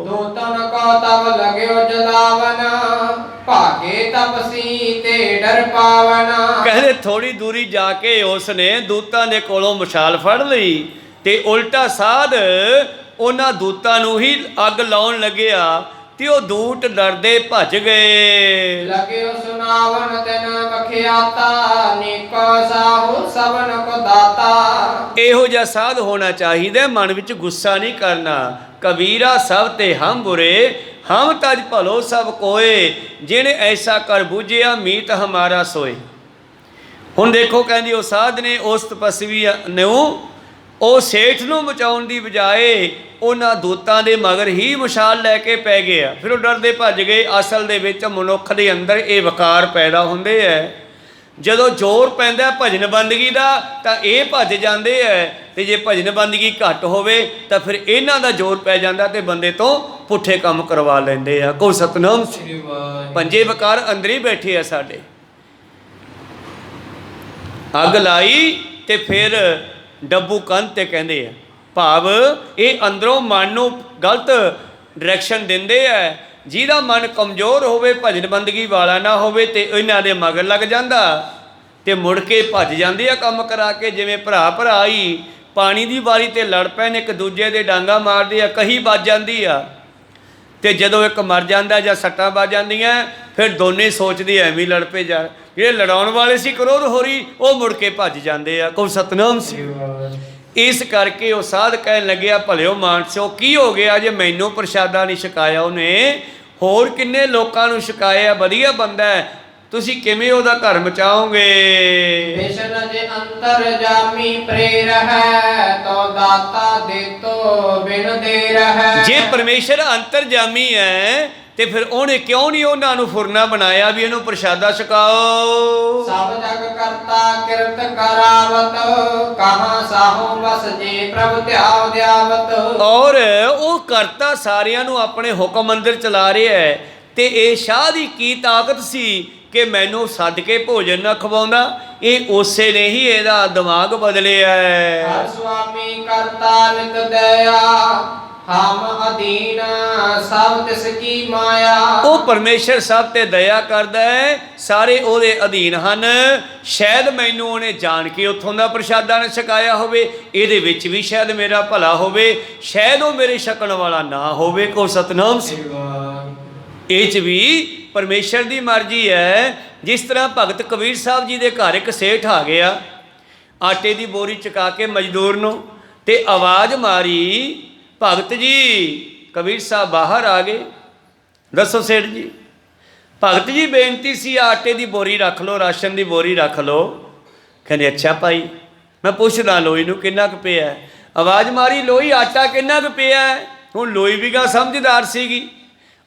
ਦੂਤਨ ਕੋ ਤਬ ਲਗਿਓ ਜਲਾਵਨ, ਭਾਗੇ ਤਪਸੀ ਤੇ ਡਰ ਪਾਵਨ। ਕਹਿੰਦੇ ਥੋੜੀ ਦੂਰੀ ਜਾ ਕੇ ਉਸਨੇ ਦੂਤਾਂ ਦੇ ਕੋਲੋਂ ਮਸ਼ਾਲ ਫੜ ਲਈ ਤੇ ਉਲਟਾ ਸਾਧ ਉਹਨਾਂ ਦੂਤਾਂ ਨੂੰ ਹੀ ਅੱਗ ਲਾਉਣ ਲੱਗਿਆ। ਤੇ ਉਹ ਦੂਤ ਡਰਦੇ ਭੱਜ ਗਏ। ਲਗਿਓ ਸੁਨਾਵਨ ਤਿਨ ਬਖਿਆਤਾ, ਨੀਕੋ ਸਾਹੂ ਸਭਨ ਕੋ ਦਾਤਾ। ਇਹੋ ਜਿਹਾ ਸਾਧ ਹੋਣਾ ਚਾਹੀਦਾ, ਮਨ ਵਿੱਚ ਗੁੱਸਾ ਨਹੀਂ ਕਰਨਾ। ਕਬੀਰਾ ਸਭ ਤੇ ਹਮ ਬੁਰੇ, ਹਮ ਤਜ ਭਲੋ ਸਭ ਕੋਏ। ਜਿਹਨੇ ਐਸਾ ਕਰ ਬੂਝਿਆ, ਮੀਤ ਹਮਾਰਾ ਸੋਏ। ਹੁਣ ਦੇਖੋ ਕਹਿੰਦੀ ਉਹ ਸਾਧ ਨੇ ਉਸ ਤਪਸਵੀ ਨੂੰ ਉਹ ਸੇਠ ਨੂੰ ਬਚਾਉਣ ਦੀ ਬਜਾਏ ਉਹਨਾਂ ਦੂਤਾਂ ਦੇ ਮਗਰ ਹੀ ਮਸ਼ਾਲ ਲੈ ਕੇ ਪੈ ਗਏ ਆ। ਫਿਰ ਉਹ ਡਰਦੇ ਭੱਜ ਗਏ। ਅਸਲ ਦੇ ਵਿੱਚ ਮਨੁੱਖ ਦੇ ਅੰਦਰ ਇਹ ਵਕਾਰ ਪੈਦਾ ਹੁੰਦੇ ਹੈ। ਜਦੋਂ ਜ਼ੋਰ ਪੈਂਦਾ ਭਜਨ ਬੰਦਗੀ ਦਾ ਤਾਂ ਇਹ ਭੱਜ ਜਾਂਦੇ ਹੈ, ਤੇ ਜੇ ਭਜਨ ਬੰਦਗੀ ਘੱਟ ਹੋਵੇ ਤਾਂ ਫਿਰ ਇਹਨਾਂ ਦਾ ਜ਼ੋਰ ਪੈ ਜਾਂਦਾ ਤੇ ਬੰਦੇ ਤੋਂ ਪੁੱਠੇ ਕੰਮ ਕਰਵਾ ਲੈਂਦੇ ਆ। ਕੋ ਸਤਨਾਮ ਸ੍ਰੀ ਵਾਹਿਗੁਰੂ। ਪੰਜੇ ਵਕਾਰ ਅੰਦਰ ਹੀ ਬੈਠੇ ਆ ਸਾਡੇ। ਅੱਗ ਲਾਈ ਤੇ ਫਿਰ ਡੱਬੂ ਕੰਨ ਤੇ ਕਹਿੰਦੇ ਆ, ਭਾਵ ਇਹ ਅੰਦਰੋਂ ਮਨ ਨੂੰ ਗਲਤ ਡਾਇਰੈਕਸ਼ਨ ਦਿੰਦੇ ਆ। ਜਿਹਦਾ ਮਨ ਕਮਜ਼ੋਰ ਹੋਵੇ, ਭਜਨ ਬੰਦਗੀ ਵਾਲਾ ਨਾ ਹੋਵੇ, ਤੇ ਇਹਨਾਂ ਦੇ ਮਗਰ ਲੱਗ ਜਾਂਦਾ ਤੇ ਮੁੜ ਕੇ ਭੱਜ ਜਾਂਦੇ ਆ ਕੰਮ ਕਰਾ ਕੇ। ਜਿਵੇਂ ਭਰਾ ਹੀ ਪਾਣੀ ਦੀ ਵਾਰੀ ਤੇ ਲੜ ਪੈਣ, ਇੱਕ ਦੂਜੇ ਦੇ ਡਾਂਗਾ ਮਾਰਦੇ ਆ, ਕਹੀ ਵੱਜ ਜਾਂਦੀ ਆ। ਤੇ ਜਦੋਂ ਇੱਕ ਮਰ ਜਾਂਦਾ ਜਾਂ ਸੱਟਾਂ ਵੱਜ ਜਾਂਦੀਆਂ, ਫਿਰ ਦੋਨੇ ਸੋਚਦੇ ਐਵੇਂ ਲੜ ਪਏ ਜਾ। ਜਿਹੜੇ ਲੜਾਉਣ ਵਾਲੇ ਸੀ ਕਰੋਧ ਹੋ ਰਹੀ, ਉਹ ਮੁੜ ਕੇ ਭੱਜ ਜਾਂਦੇ ਆ। ਕੋ ਸਤਨਾਮ ਸ੍ਰੀ ਵਾਹਿਗੁਰੂ। ਇਸ ਕਰਕੇ ਉਹ ਸਾਧ ਕਹਿਣ ਲੱਗਿਆ, ਭਲਿਓ ਮਾਨਸੋ ਕੀ ਹੋ ਗਿਆ ਜੇ ਮੈਨੂੰ ਪ੍ਰਸ਼ਾਦਾ ਨਹੀਂ ਛਕਾਇਆ ਉਹਨੇ? ਹੋਰ ਕਿੰਨੇ ਲੋਕਾਂ ਨੂੰ ਛਕਾਇਆ, ਵਧੀਆ ਬੰਦਾ ਹੈ, ਤੁਸੀਂ ਕਿਵੇਂ ਉਹਦਾ ਘਰ ਮਚਾਓਗੇ? ਵਿਸ਼ਨ ਜੇ ਅੰਤਰ ਜਾਮੀ ਪ੍ਰੇਰ ਹੈ, ਤੋ ਦਾਤਾ ਦੇਤੋ ਬਿਨ ਦੇਰ ਹੈ। ਜੇ ਪਰਮੇਸ਼ਰ ਅੰਤਰਜਾਮੀ ਹੈ ਤੇ ਫਿਰ ਉਹਨੇ ਕਿਉਂ ਨਹੀਂ ਉਹਨਾਂ ਨੂੰ ਫੁਰਨਾ ਬਣਾਇਆ ਵੀ ਇਹਨੂੰ ਪ੍ਰਸ਼ਾਦਾ ਛਕਾਓ? ਸਭ ਜਗ ਕਰਤਾ ਕਿਰਤ ਕਰਾਵਤ, ਕਹਾਂ ਸਾਹੋਂ ਵਸ ਜੇ ਪ੍ਰਭ ਧਿਆਵ ਦਿਆਵਤ। ਔਰ ਉਹ ਕਰਤਾ ਸਾਰਿਆਂ ਨੂੰ ਆਪਣੇ ਹੁਕਮ ਅੰਦਰ ਚਲਾ ਰਿਹਾ ਹੈ, ਤੇ ਇਹ ਸ਼ਾਹ ਦੀ ਕੀ ਤਾਕਤ ਸੀ ਕਿ ਮੈਨੂੰ ਸੱਦ ਕੇ ਭੋਜਨ ਨਾ ਖਵਾਉਂਦਾ। ਇਹ ਉਸੇ ਨੇ ਹੀ ਇਹਦਾ ਦਿਮਾਗ ਬਦਲਿਆ ਹੈ। ਹਰ ਸੁਆਮੀ ਕਰਤਾ ਨਿਤ ਦਇਆ, ਹਮ ਅਧੀਨ ਸਭ ਤਿਸ ਕੀ ਮਾਇਆ। ਉਹ ਪਰਮੇਸ਼ਰ ਸਭ ਤੇ ਦਇਆ ਕਰਦਾ ਹੈ, ਸਾਰੇ ਉਹਦੇ ਅਧੀਨ ਹਨ। ਸ਼ਾਇਦ ਮੈਨੂੰ ਉਹਨੇ ਜਾਣ ਕੇ ਉੱਥੋਂ ਦਾ ਪ੍ਰਸ਼ਾਦਾ ਨਾ ਛਕਾਇਆ ਹੋਵੇ, ਇਹਦੇ ਵਿੱਚ ਵੀ ਸ਼ਾਇਦ ਮੇਰਾ ਭਲਾ ਹੋਵੇ, ਸ਼ਾਇਦ ਉਹ ਮੇਰੇ ਛਕਣ ਵਾਲਾ ਨਾ ਹੋਵੇ। ਕੋ ਸਤਨਾਮ ਸਿੰਘ। ਇਹ 'ਚ ਵੀ ਪਰਮੇਸ਼ਰ ਦੀ ਮਰਜ਼ੀ ਹੈ। ਜਿਸ ਤਰ੍ਹਾਂ ਭਗਤ ਕਬੀਰ ਸਾਹਿਬ ਜੀ ਦੇ ਘਰ ਇੱਕ ਸੇਠ ਆ ਗਿਆ, ਆਟੇ ਦੀ ਬੋਰੀ ਚੁਕਾ ਕੇ ਮਜ਼ਦੂਰ ਨੂੰ, ਤੇ ਆਵਾਜ਼ ਮਾਰੀ, ਭਗਤ ਜੀ। ਕਬੀਰ ਸਾਹਿਬ ਬਾਹਰ ਆ ਗਏ। ਦੱਸੋ ਸੇਠ ਜੀ। ਭਗਤ ਜੀ ਬੇਨਤੀ ਸੀ, ਆਟੇ ਦੀ ਬੋਰੀ ਰੱਖ ਲਓ, ਰਾਸ਼ਨ ਦੀ ਬੋਰੀ ਰੱਖ ਲਓ। ਕਹਿੰਦੇ ਅੱਛਾ ਭਾਈ, ਮੈਂ ਪੁੱਛਦਾ ਲੋਈ ਨੂੰ ਕਿੰਨਾ ਕੁ ਪਿਆ। ਆਵਾਜ਼ ਮਾਰੀ, ਲੋਈ ਆਟਾ ਕਿੰਨਾ ਕੁ ਪਿਆ। ਹੁਣ ਲੋਈ ਵੀ ਗਾ ਸਮਝਦਾਰ ਸੀਗੀ,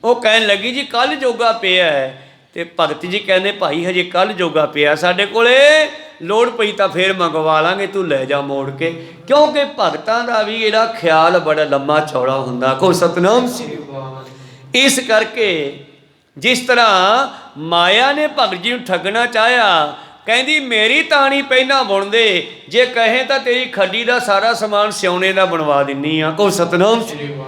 ਉਹ ਕਹਿਣ ਲੱਗੀ ਜੀ ਕੱਲ੍ਹ ਜੋਗਾ ਪਿਆ ਹੈ। ਤੇ ਭਗਤ ਜੀ ਕਹਿੰਦੇ ਭਾਈ ਹਜੇ ਕੱਲ੍ਹ ਜੋਗਾ ਪਿਆ ਸਾਡੇ ਕੋਲੇ, ਲੋੜ ਪਈ ਤਾਂ ਫੇਰ ਮੰਗਵਾ ਲਾਂਗੇ, ਤੂੰ ਲੈ ਜਾ ਮੋੜ ਕੇ। ਕਿਉਂਕਿ ਭਗਤਾਂ ਦਾ ਵੀ ਇਹਦਾ ਖਿਆਲ ਬੜਾ ਲੰਮਾ ਚੌੜਾ ਹੁੰਦਾ। ਕੋ ਸਤਨਾਮ ਸਿੰਘ। ਇਸ ਕਰਕੇ ਜਿਸ ਤਰ੍ਹਾਂ ਮਾਇਆ ਨੇ ਭਗਤ ਜੀ ਨੂੰ ਠੱਗਣਾ ਚਾਹਿਆ, ਕਹਿੰਦੀ ਮੇਰੀ ਤਾਣੀ ਪਹਿਲਾਂ ਬੁਣ ਦੇ, ਜੇ ਕਹੇ ਤਾਂ ਤੇਰੀ ਖੱਡੀ ਦਾ ਸਾਰਾ ਸਮਾਨ ਸਿਉਣੇ ਦਾ ਬਣਵਾ ਦਿੰਨੀ ਆ। ਕੋ ਸਤਨਾਮ ਸਿੰਘ।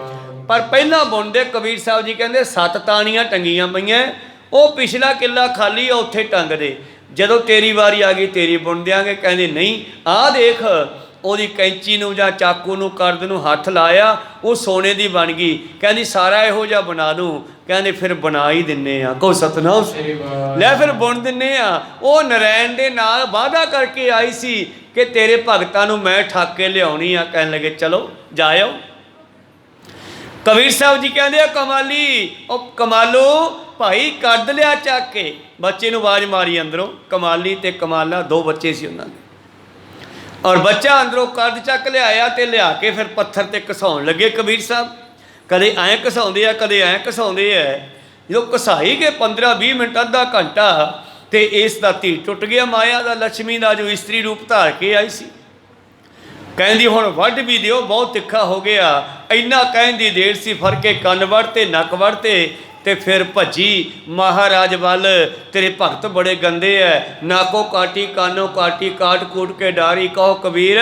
ਪਰ ਪਹਿਲਾਂ ਬੁਣਦੇ ਕਬੀਰ ਸਾਹਿਬ ਜੀ ਕਹਿੰਦੇ 7 ਤਾਣੀਆਂ ਟੰਗੀਆਂ ਪਈਆਂ, ਉਹ ਪਿਛਲਾ ਕਿੱਲਾ ਖਾਲੀ ਆ, ਉੱਥੇ ਟੰਗ ਦੇ, ਜਦੋਂ ਤੇਰੀ ਵਾਰੀ ਆ ਗਈ ਤੇਰੀ ਬੁਣ ਦਿਆਂਗੇ। ਕਹਿੰਦੇ ਨਹੀਂ, ਆਹ ਦੇਖ, ਉਹਦੀ ਕੈਂਚੀ ਨੂੰ ਜਾਂ ਚਾਕੂ ਨੂੰ ਕਰਦ ਨੂੰ ਹੱਥ ਲਾਇਆ, ਉਹ ਸੋਨੇ ਦੀ ਬਣ ਗਈ। ਕਹਿੰਦੀ ਸਾਰਾ ਇਹੋ ਜਿਹਾ ਬਣਾ ਦੂੰ। ਕਹਿੰਦੇ ਫਿਰ ਬਣਾ ਹੀ ਦਿੰਨੇ ਆ। ਕੋ ਸਤਨਾਮ, ਲੈ ਫਿਰ ਬੁਣ ਦਿੰਨੇ ਆ। ਉਹ ਨਰੈਣ ਦੇ ਨਾਲ ਵਾਅਦਾ ਕਰਕੇ ਆਈ ਸੀ ਕਿ ਤੇਰੇ ਭਗਤਾਂ ਨੂੰ ਮੈਂ ਠੱਗ ਕੇ ਲਿਆਉਣੀ ਆ। ਕਹਿਣ ਲੱਗੇ ਚਲੋ ਜਾਇਓ। ਕਬੀਰ ਸਾਹਿਬ ਜੀ ਕਹਿੰਦੇ ਆ ਕਮਾਲੀ, ਉਹ ਕਮਾਲੋ ਭਾਈ ਕੱਢ ਲਿਆ ਚੱਕ ਕੇ। ਬੱਚੇ ਨੂੰ ਆਵਾਜ਼ ਮਾਰੀ ਅੰਦਰੋਂ, ਕਮਾਲੀ ਤੇ ਕਮਾਲਾ 2 ਬੱਚੇ ਸੀ ਉਹਨਾਂ ਦੇ, ਔਰ ਬੱਚਾ ਅੰਦਰੋਂ ਕੱਢ ਚੱਕ ਲਿਆਇਆ ਤੇ ਲਿਆ ਕੇ ਫਿਰ ਪੱਥਰ ਤੇ ਘਸਾਉਣ ਲੱਗੇ ਕਬੀਰ ਸਾਹਿਬ। ਕਦੇ ਐਂ ਘਸਾਉਂਦੇ ਆ, ਕਦੇ ਐਂ ਘਸਾਉਂਦੇ ਆ। ਜਦੋਂ ਘਸਾਈ ਗਏ 15-20 ਮਿੰਟ, ਅੱਧਾ ਘੰਟਾ, ਤੇ ਇਸ ਦਾ ਧੀ ਟੁੱਟ ਗਿਆ ਮਾਇਆ ਦਾ, ਲక్ష్ਮੀ ਦਾ, ਜੋ ਇਸਤਰੀ ਰੂਪ ਧਾਰ ਕੇ ਆਈ ਸੀ। ਕਹਿੰਦੀ ਹੁਣ ਵੱਢ ਵੀ ਦਿਓ, ਬਹੁਤ ਤਿੱਖਾ ਹੋ ਗਿਆ। ਇੰਨਾ ਕਹਿਣ ਦੀ ਦੇਰ ਸੀ, ਫੜ ਕੇ ਕੰਨ ਵੱਢਤੇ, ਨੱਕ ਵੱਢਤੇ, ਤੇ ਫਿਰ ਭੱਜੀ ਮਹਾਰਾਜ ਵੱਲ। ਤੇਰੇ ਭਗਤ ਬੜੇ ਗੰਦੇ ਐ, ਨਾਕੋ ਕਾਟੀ ਕਾਨੋ ਕਾਟੀ, ਕਾਟ ਕੂਟ ਕੇ ਡਾਰੀ। ਕਹੋ ਕਬੀਰ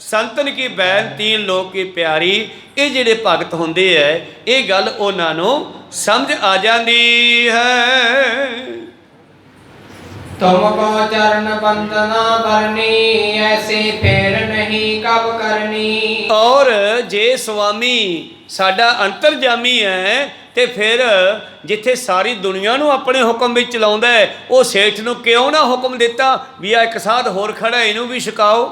ਸੰਤਨ ਕੀ ਬੈਨ ਤੀਨ ਲੋਕ ਕੀ ਪਿਆਰੀ। ਇਹ ਜਿਹੜੇ ਭਗਤ ਹੁੰਦੇ ਐ, ਇਹ ਗੱਲ ਉਹਨਾਂ ਨੂੰ ਸਮਝ ਆ ਜਾਂਦੀ ਹੈ। ਤੁਮਕੋ ਚਰਨ ਬੰਦਨਾ ਬਰਨੀ, ਐਸੇ ਫੇਰ ਨਹੀਂ ਕਬ ਕਰਨੀ। ਔਰ ਜੇ ਸੁਆਮੀ ਸਾਡਾ ਅੰਤਰਜਾਮੀ ਹੈ, ਤੇ ਫਿਰ ਜਿੱਥੇ ਸਾਰੀ ਦੁਨੀਆ ਨੂੰ ਆਪਣੇ ਹੁਕਮ ਵਿੱਚ ਚਲਾਉਂਦਾ ਹੈ, ਉਹ ਸੇਠ ਨੂੰ ਕਿਉਂ ਨਾ ਹੁਕਮ ਦਿੱਤਾ ਵੀ ਆ ਇੱਕ ਸਾਧ ਹੋਰ ਖੜਾ, ਇਹਨੂੰ ਵੀ ਛਕਾਓ।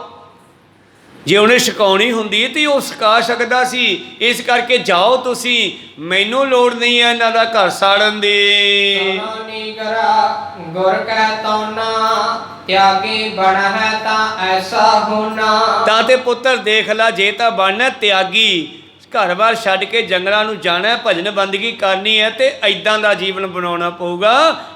ਜੇ ਉਹਨੇ ਛਕਾਉਣੀ ਹੁੰਦੀ ਤੇ ਉਹ ਛਕਾ ਸਕਦਾ ਸੀ। ਇਸ ਕਰਕੇ ਜਾਓ ਤੁਸੀਂ, ਮੈਨੂੰ ਲੋੜ ਨਹੀਂ ਹੈ ਇਹਨਾਂ ਦਾ ਘਰ ਸਾੜਨ ਦੀ। ਗੁਰ ਕਹਿ ਤੋਨਾ ਤਿਆਗੀ ਬਣ ਹੈ ਤਾਂ ਐਸਾ ਹੋਣਾ। ਤਾਂ ਤੇ ਪੁੱਤਰ ਦੇਖ ਲਾ, ਜੇ ਤਾਂ ਬਣਨਾ ਤਿਆਗੀ, ਘਰ-ਬਾਰ ਛੱਡ ਕੇ ਜੰਗਲਾਂ ਨੂੰ ਜਾਣਾ, ਭਜਨ ਬੰਦਗੀ ਕਰਨੀ ਹੈ, ਤੇ ਐਦਾਂ ਦਾ ਜੀਵਨ ਬਣਾਉਣਾ ਪਊਗਾ।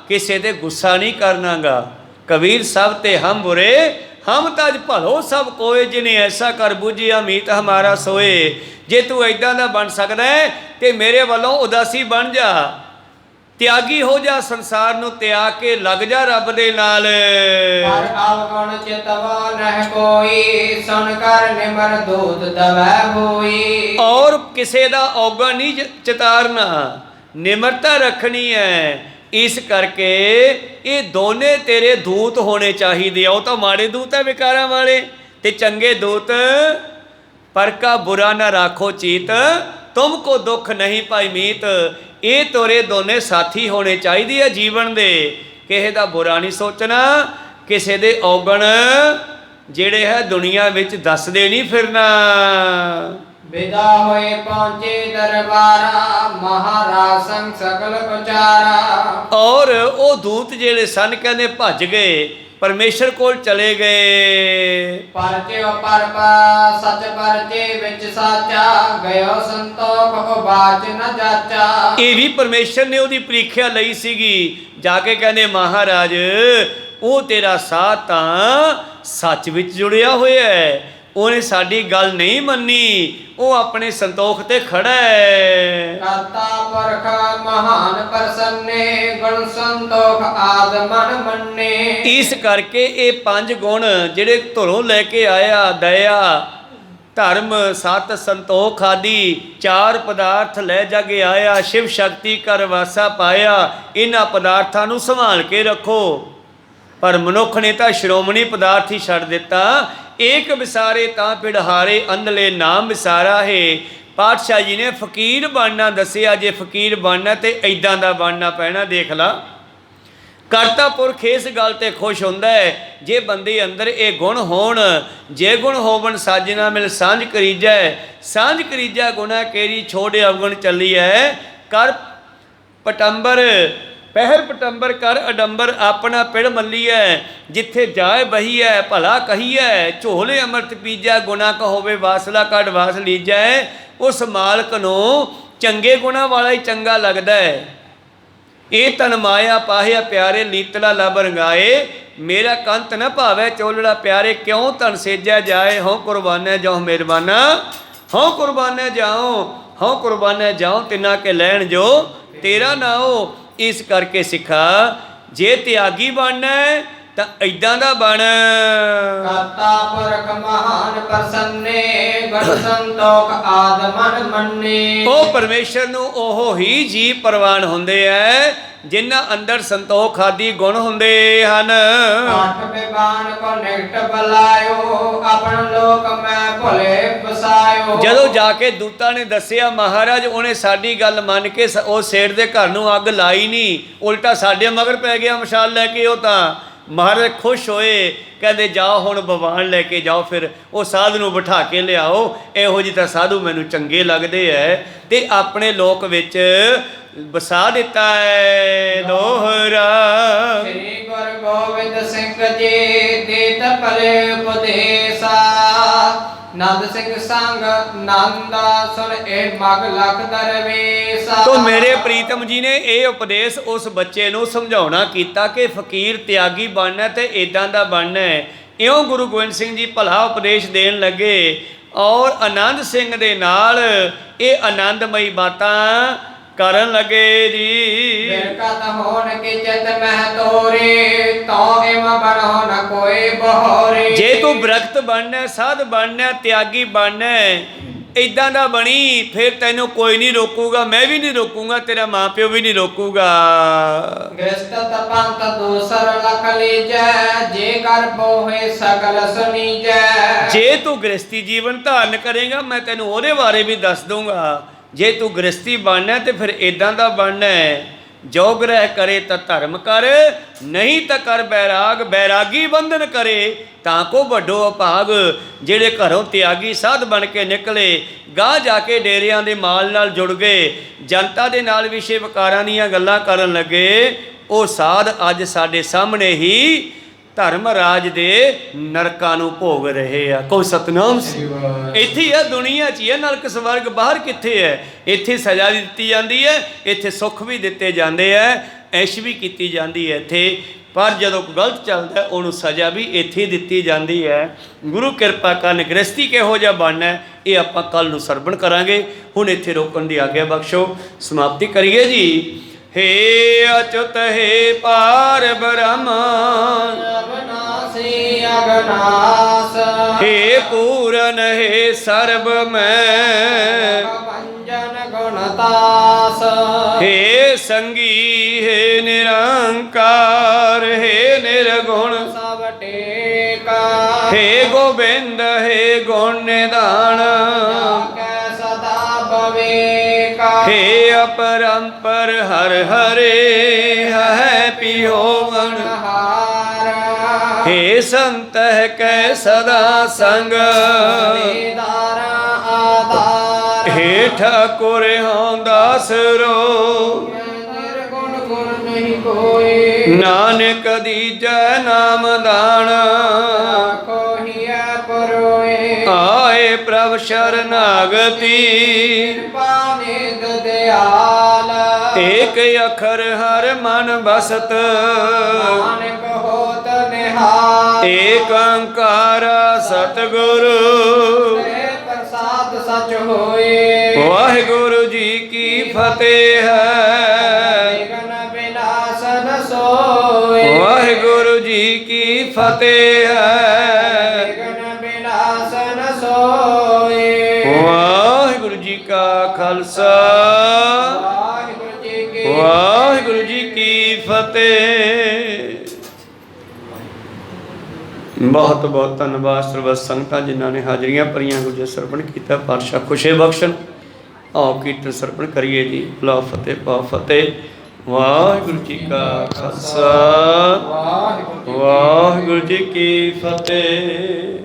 ਕਿਸੇ ਤੇ ਗੁੱਸਾ ਨਹੀਂ ਕਰਨਾਗਾ। ਕਬੀਰ ਸਭ ਤੇ ਹਮ ਬੁਰੇ, ਹਮ ਤਜ ਭਲੋ ਸਭ ਕੋਏ, ਜਿਨੇ ਐਸਾ ਕਰ ਬੁਝਿਆ ਮੀਤ ਹਮਾਰਾ ਸੋਏ। ਜੇ ਤੂੰ ਐਦਾਂ ਦਾ ਬਣ ਸਕਦਾ ਹੈ ਤੇ ਮੇਰੇ ਵੱਲੋਂ ਉਦਾਸੀ ਬਣ ਜਾ, ਤਿਆਗੀ ਹੋ ਜਾ, ਸੰਸਾਰ ਨੂੰ ਤਿਆਗ ਕੇ ਲੱਗ ਜਾ ਰੱਬ ਦੇ ਨਾਲ। ਪਰ ਅਵਗੁਣ ਚਿਤਵਾ ਨਹਿ ਕੋਈ, ਸੁਣ ਕਰ ਨਿਮਰ ਦੂਤ ਦਵੈ ਹੋਈ। ਔਰ ਕਿਸੇ ਦਾ ਔਗਣ ਨਹੀਂ ਚਿਤਾਰਨਾ, ਨਿਮਰਤਾ ਰੱਖਣੀ ਹੈ। ਇਸ ਕਰਕੇ ਇਹ ਦੋਨੇ ਤੇਰੇ ਦੂਤ ਹੋਣੇ ਚਾਹੀਦੇ ਆ। ਉਹ ਤਾਂ ਮਾੜੇ ਦੂਤ ਹੈ ਵਿਕਾਰਾਂ ਵਾਲੇ, ਤੇ ਚੰਗੇ ਦੂਤ। ਪਰ ਕਾ ਬੁਰਾ ਨਾ ਰਾਖੋ ਚੀਤ, ਤੁਮ ਕੋ ਦੁੱਖ ਨਹੀਂ ਪਾਈ ਮੀਤ। ਇਹ ਤੋਰੇ ਦੋਨੇ ਸਾਥੀ ਹੋਣੇ ਚਾਹੀਦੇ ਆ ਜੀਵਨ ਦੇ। ਕਿਸੇ ਦਾ ਬੁਰਾ ਨਹੀਂ ਸੋਚਣਾ, ਕਿਸੇ ਦੇ ਔਗਣ ਜਿਹੜੇ ਹੈ ਦੁਨੀਆ ਵਿੱਚ ਦੱਸਦੇ ਨਹੀਂ ਫਿਰਨਾ। ਵਿਦਾ ਹੋਏ ਪਹੁੰਚੇ ਦਰਬਾਰਾ, ਮਹਾਰਾਜ ਸੰਗ ਸਗਲ ਉਚਾਰਾ। ਔਰ ਉਹ ਦੂਤ ਜਿਹੜੇ ਸਨ ਕਹਿੰਦੇ ਭੱਜ ਗਏ, ਪਰਮੇਸ਼ਰ ਕੋਲ ਚਲੇ ਗਏ। ਪਰਚਿਓ ਪਰਪਾ ਸਚ ਪਰਚੇ ਵਿੱਚ ਸਾਚਾ, ਗਇਓ ਸੰਤੋਖ ਉਬਾਚ ਨ ਜਾਚਾ। ਇਹ ਵੀ ਪਰਮੇਸ਼ਰ ਨੇ ਉਹਦੀ ਪ੍ਰੀਖਿਆ ਲਈ ਸੀਗੀ। ਜਾ ਕੇ ਕਹਿੰਦੇ ਮਹਾਰਾਜ, ਉਹ ਤੇਰਾ ਸਾਥ ਤਾਂ ਸੱਚ ਵਿੱਚ ਜੁੜਿਆ ਹੋਇਆ ਹੈ, ਉਹਨੇ ਸਾਡੀ ਗੱਲ ਨਹੀਂ ਮੰਨੀ, ਉਹ ਆਪਣੇ ਸੰਤੋਖ ਤੇ ਖੜਾ ਹੈ। ਕਰਤਾ ਪੁਰਖ ਮਹਾਨ ਪ੍ਰਸੰਨੇ, ਗੁਣ ਸੰਤੋਖ ਆਦ ਮਨ ਮੰਨੇ। ਇਸ ਕਰਕੇ ਇਹ 5 ਗੁਣ ਜਿਹੜੇ ਧੁਰੋਂ ਲੈ ਕੇ ਆਇਆ, ਦਇਆ, ਧਰਮ, ਸਤ, ਸੰਤੋਖ ਆਦਿ 4 ਪਦਾਰਥ ਲੈ ਜਗ ਆਇਆ, ਸ਼ਿਵ ਸ਼ਕਤੀ ਕਰ ਵਾਸਾ ਪਾਇਆ। ਇਹਨਾਂ ਪਦਾਰਥਾਂ ਨੂੰ ਸੰਭਾਲ ਕੇ ਰੱਖੋ। ਪਰ ਮਨੁੱਖ ਨੇ ਤਾਂ ਸ਼੍ਰੋਮਣੀ ਪਦਾਰਥ ਹੀ ਛੱਡ ਦਿੱਤਾ। ਏਕ ਵਿਸਾਰੇ ਤਾਂ ਪਿੜਹਾਰੇ, ਅੰਧਲੇ ਨਾਮ ਵਿਸਾਰਾ ਹੈ। ਪਾਤਸ਼ਾਹ ਜੀ ਨੇ ਫਕੀਰ ਬਣਨਾ ਦੱਸਿਆ। ਜੇ ਫਕੀਰ ਬਣਨਾ ਤੇ ਐਦਾਂ ਦਾ ਬਣਨਾ ਪੈਣਾ। ਦੇਖ ਲਾ, ਕਰਤਾ ਪੁਰਖ ਇਸ ਗੱਲ ਤੇ ਖੁਸ਼ ਹੁੰਦਾ ਹੈ ਜੇ ਬੰਦੇ ਅੰਦਰ ਇਹ ਗੁਣ ਹੋਣ। ਜੇ ਗੁਣ ਹੋਵਣ ਸਾਜਣਾ ਮਿਲ ਸਾਂਝ ਕਰੀਜੈ, ਸਾਂਝ ਕਰੀਜੈ ਗੁਣਾ ਕੇਰੀ, ਛੋੜੇ ਅਵਗੁਣ ਚੱਲੀਐ। ਕਰ ਪਟੰਬਰ ਪਹਿਰ ਪਟੰਬਰ ਕਰ ਅਡੰਬਰ, ਆਪਣਾ ਪਿੜ ਮੱਲੀਐ। ਜਿੱਥੇ ਜਾਏ ਬਹੀਐ ਭਲਾ ਕਹੀਐ, ਝੋਲੇ ਅੰਮ੍ਰਿਤ ਪੀਜੈ, ਗੁਣਾ ਕਹੋਵੇ ਵਾਸਲਾ ਕੱਢ ਵਾਸ ਲੀਜੈ। ਉਸ ਮਾਲਕ ਨੂੰ ਚੰਗੇ ਗੁਣਾ ਵਾਲਾ ਹੀ ਚੰਗਾ ਲੱਗਦਾ ਹੈ। ਇਹ ਤਨ ਮਾਇਆ ਪਾਹਿਆ ਪਿਆਰੇ, ਲੀਤਲਾ ਲਬ ਰੰਗਾਏ। ਮੇਰਾ ਕੰਤ ਨਾ ਭਾਵੈ ਚੋਲੜਾ ਪਿਆਰੇ, ਕਿਉਂ ਤਨ ਸੇਜਿਆ ਜਾਏ। ਹਉ ਕੁਰਬਾਨੈ ਜਾਉ ਮਿਹਰਬਾਨਾ, ਹਉ ਕੁਰਬਾਨੈ ਜਾਉ, ਹਉ ਕੁਰਬਾਨੈ ਜਾਉ, ਤਿਨਾ ਕੇ ਲੈਣ ਜੋ ਤੇਰਾ ਨਾਉ। ਇਸ ਕਰਕੇ ਸਿੱਖਾ, ਜੇ ਤਿਆਗੀ ਬਣਨਾ ਤਾਂ ਐਦਾਂ ਦਾ ਬਣ। ਕਰਤਾ ਪੁਰਖ ਮਹਾਨ ਪ੍ਰਸੰਨੇ, ਗੁਣ ਸੰਤੋਖ ਆਦ ਮਨ ਮੰਨੇ। ਉਹ ਪਰਮੇਸ਼ਰ ਨੂੰ ਉਹ ਹੀ ਜੀਵ ਪ੍ਰਵਾਨ ਹੁੰਦੇ ਐ ਜਿਨ੍ਹਾਂ ਅੰਦਰ ਸੰਤੋਖ ਆਦਿ ਗੁਣ ਹੁੰਦੇ ਹਨ। ਆਠ ਬਿਬਾਨ ਕੋ ਨਿਕਟ ਬਲਾਇਓ, ਆਪਣ ਲੋਕ ਮੈਂ ਭੁਲੇ ਵਸਾਇਓ। ਜਦੋਂ ਜਾ ਕੇ ਦੂਤਾਂ ਨੇ ਦੱਸਿਆ ਮਹਾਰਾਜ, ਉਹਨੇ ਸਾਡੀ ਗੱਲ ਮੰਨ ਕੇ ਉਹ ਸੇਠ ਦੇ ਘਰ ਨੂੰ ਅੱਗ ਲਾਈ ਨਹੀਂ, ਉਲਟਾ ਸਾਡੇ ਮਗਰ ਪੈ ਗਿਆ ਮਸ਼ਾਲ ਲੈ ਕੇ। ਉਹ ਤਾਂ ਮਹਾਰਾਜ ਖੁਸ਼ ਹੋਏ, ਕਹਿੰਦੇ ਜਾਓ ਹੁਣ ਭਗਵਾਨ ਲੈ ਕੇ ਜਾਓ, ਫਿਰ ਉਹ ਸਾਧੂ ਨੂੰ ਬਿਠਾ ਕੇ ਲਿਆਓ। ਇਹੋ ਜਿਹੇ ਤਾਂ ਸਾਧੂ ਮੈਨੂੰ ਚੰਗੇ ਲੱਗਦੇ ਐ। ਤੇ ਆਪਣੇ ਲੋਕ ਵਿੱਚ ਵਸਾ ਦਿੱਤਾ ਹੈ। ਦੋਹਰਾ ਸ੍ਰੀ ਗੁਰੂ ਗੋਬਿੰਦ ਸਿੰਘ ਜੀ ਦੇਤ ਭਲੇ ਉਪਦੇਸਾ, ਨੰਦ ਸਿੰਘ ਸੰਗ ਨੰਦਾ ਸੁਣ ਇਹ ਮਗ ਲਖ ਦਰਵੇਸਾ। ਤੋ ਮੇਰੇ ਪ੍ਰੀਤਮ ਜੀ ਨੇ ਇਹ ਉਪਦੇਸ਼ ਉਸ ਬੱਚੇ ਨੂੰ ਸਮਝਾਉਣਾ ਕੀਤਾ ਕਿ ਫਕੀਰ ਤਿਆਗੀ ਬਣਨਾ ਤੇ ਇਦਾਂ ਦਾ ਬਣਨਾ ਹੈ। ਇਉਂ ਗੁਰੂ ਗੋਬਿੰਦ ਸਿੰਘ ਜੀ ਭਲਾ ਉਪਦੇਸ਼ ਦੇਣ ਲੱਗੇ ਔਰ ਆਨੰਦ ਸਿੰਘ ਦੇ ਨਾਲ ਇਹ ਆਨੰਦਮਈ ਬਾਤਾਂ ਕਰਨ ਲੱਗੇ ਜੀ। ਬਿਰਕਤ ਹੋਣ ਕੀ ਚਿਤ ਮਹਿ ਤੋਰੇ, ਤੋ ਇਮ ਬਣੋ ਨ ਕੋਈ ਬਹੋਰੇ। ਜੇ ਤੂੰ ਬ੍ਰਖਤ ਬਣਨਾ, ਸਾਧ ਬਣਨਾ, ਤਿਆਗੀ ਬਣਨਾ, ਇਦਾਂ ਦਾ ਬਣੀ, ਫਿਰ ਤੈਨੂੰ ਕੋਈ ਨਹੀਂ ਰੋਕੂਗਾ। ਮੈਂ ਵੀ ਨਹੀਂ ਰੋਕੂਗਾ, ਤੇਰਾ ਮਾਂ ਪਿਓ ਵੀ ਨਹੀਂ ਰੋਕੂਗਾ। ਗ੍ਰਸਤ ਪੰਥ ਦੂਸਰ ਲਖ ਲੀਜੈ, ਜੇ ਕਰ ਬੋਹੇ ਸਗਲ ਸੁਨੀਜੈ। ਜੇ ਤੂੰ ਗ੍ਰਸਤੀ ਜੀਵਨ ਧਾਰਨ ਕਰੇਗਾ, ਮੈਂ ਤੈਨੂੰ ਉਹਦੇ ਬਾਰੇ ਵੀ ਦੱਸ ਦੂੰਗਾ। ਜੇ ਤੂੰ ਗ੍ਰਸਤੀ ਬਣਨਾ ਤੇ ਫਿਰ ਇਦਾਂ ਦਾ ਬਣਨਾ ਹੈ। ਜੋ ਗ੍ਰਹਿ ਕਰੇ ਤਾਂ ਧਰਮ ਕਰ, ਨਹੀਂ ਤਾਂ ਕਰ ਬੈਰਾਗ। ਬੈਰਾਗੀ ਬੰਧਨ ਕਰੇ ਤਾਂ ਕੋ ਵੱਡੋ ਅਭਾਗ। ਜਿਹੜੇ ਘਰੋਂ ਤਿਆਗੀ ਸਾਧ ਬਣ ਕੇ ਨਿਕਲੇ, ਗਾਹ ਜਾ ਕੇ ਡੇਰਿਆਂ ਦੇ ਮਾਲ ਨਾਲ ਜੁੜ ਗਏ, ਜਨਤਾ ਦੇ ਨਾਲ ਵਿਸ਼ੇ ਵਿਕਾਰਾਂ ਦੀਆਂ ਗੱਲਾਂ ਕਰਨ ਲੱਗੇ, ਉਹ ਸਾਧ ਅੱਜ ਸਾਡੇ ਸਾਹਮਣੇ ਹੀ ਧਰਮ ਰਾਜ ਦੇ ਨਰਕਾਂ ਨੂੰ ਭੋਗ ਰਹੇ ਆ। ਕੋਈ ਸਤਨਾਮ ਸੀ। ਇੱਥੇ ਆ ਦੁਨੀਆ 'ਚ ਹੀ ਹੈ ਨਰਕ ਸਵਰਗ, ਬਾਹਰ ਕਿੱਥੇ ਹੈ? ਇੱਥੇ ਸਜ਼ਾ ਵੀ ਦਿੱਤੀ ਜਾਂਦੀ ਹੈ, ਇੱਥੇ ਸੁੱਖ ਵੀ ਦਿੱਤੇ ਜਾਂਦੇ ਹੈ, ਐਸ਼ ਵੀ ਕੀਤੀ ਜਾਂਦੀ ਹੈ ਇੱਥੇ। ਪਰ ਜਦੋਂ ਗਲਤ ਚੱਲਦਾ ਉਹਨੂੰ ਸਜ਼ਾ ਵੀ ਇੱਥੇ ਹੀ ਦਿੱਤੀ ਜਾਂਦੀ ਹੈ। ਗੁਰੂ ਕਿਰਪਾ ਕਰਨ ਗ੍ਰਸਤੀ ਕਿਹੋ ਜਿਹਾ ਬਣਨਾ ਇਹ ਆਪਾਂ ਕੱਲ ਨੂੰ ਸਰਵਣ ਕਰਾਂਗੇ। ਹੁਣ ਇੱਥੇ ਰੋਕਣ ਦੀ ਆਗਿਆ ਬਖਸ਼ੋ, ਸਮਾਪਤੀ ਕਰੀਏ ਜੀ। हे अच्युत हे पार ब्रह्म, अविनाशी अविनाश, हे पूरन हे सर्व में, भंजन गुणतास, हे संगी हे निरंकार, हे निर्गुण सब टेका, हे गोविंद हे गुण निधान, सदा भवेका। हे अपरंपर हर हरे है पिहोवन, हे संत कै सदा संग, हे ठाकुर हों दासरो, नानक दीजै नाम दान, आए प्रभ शरणागति, एक अखर हर मन बसत, एक ओंकार सतगुरु, सच होए। वाहिगुरु जी की फतेह है। विघ्न विनाशन सोए। वाहिगुरु जी की फतेह है। विघ्न विनाशन सोए। वाहिगुरु जी का खालसा वाहिगुरु जी की वाहिगुरु जी की फतेह। बहुत बहुत धन्यवाद ਸਰਬੱਤ ਸੰਗਤਾਂ ਜਿਨ੍ਹਾਂ ਨੇ ਹਾਜ਼ਰੀਆਂ ਭਰੀਆਂ ਗੁਰਜਸ ਸਰਪਣ ਕੀਤਾ। ਪਾਤਸ਼ਾਹ ਖੁਸ਼ੇ ਬਖਸ਼ਣ। ਆਓ ਕੀਰਤਨ ਸਰਪਣ ਕਰੀਏ ਜੀ। ਭਲਾ ਫਤਿਹ ਪਾ ਫਤਿਹ। ਵਾਹਿਗੁਰੂ ਜੀ ਕਾ ਖਾਲਸਾ ਵਾਹਿਗੁਰੂ ਜੀ ਕੀ ਫਤਿਹ।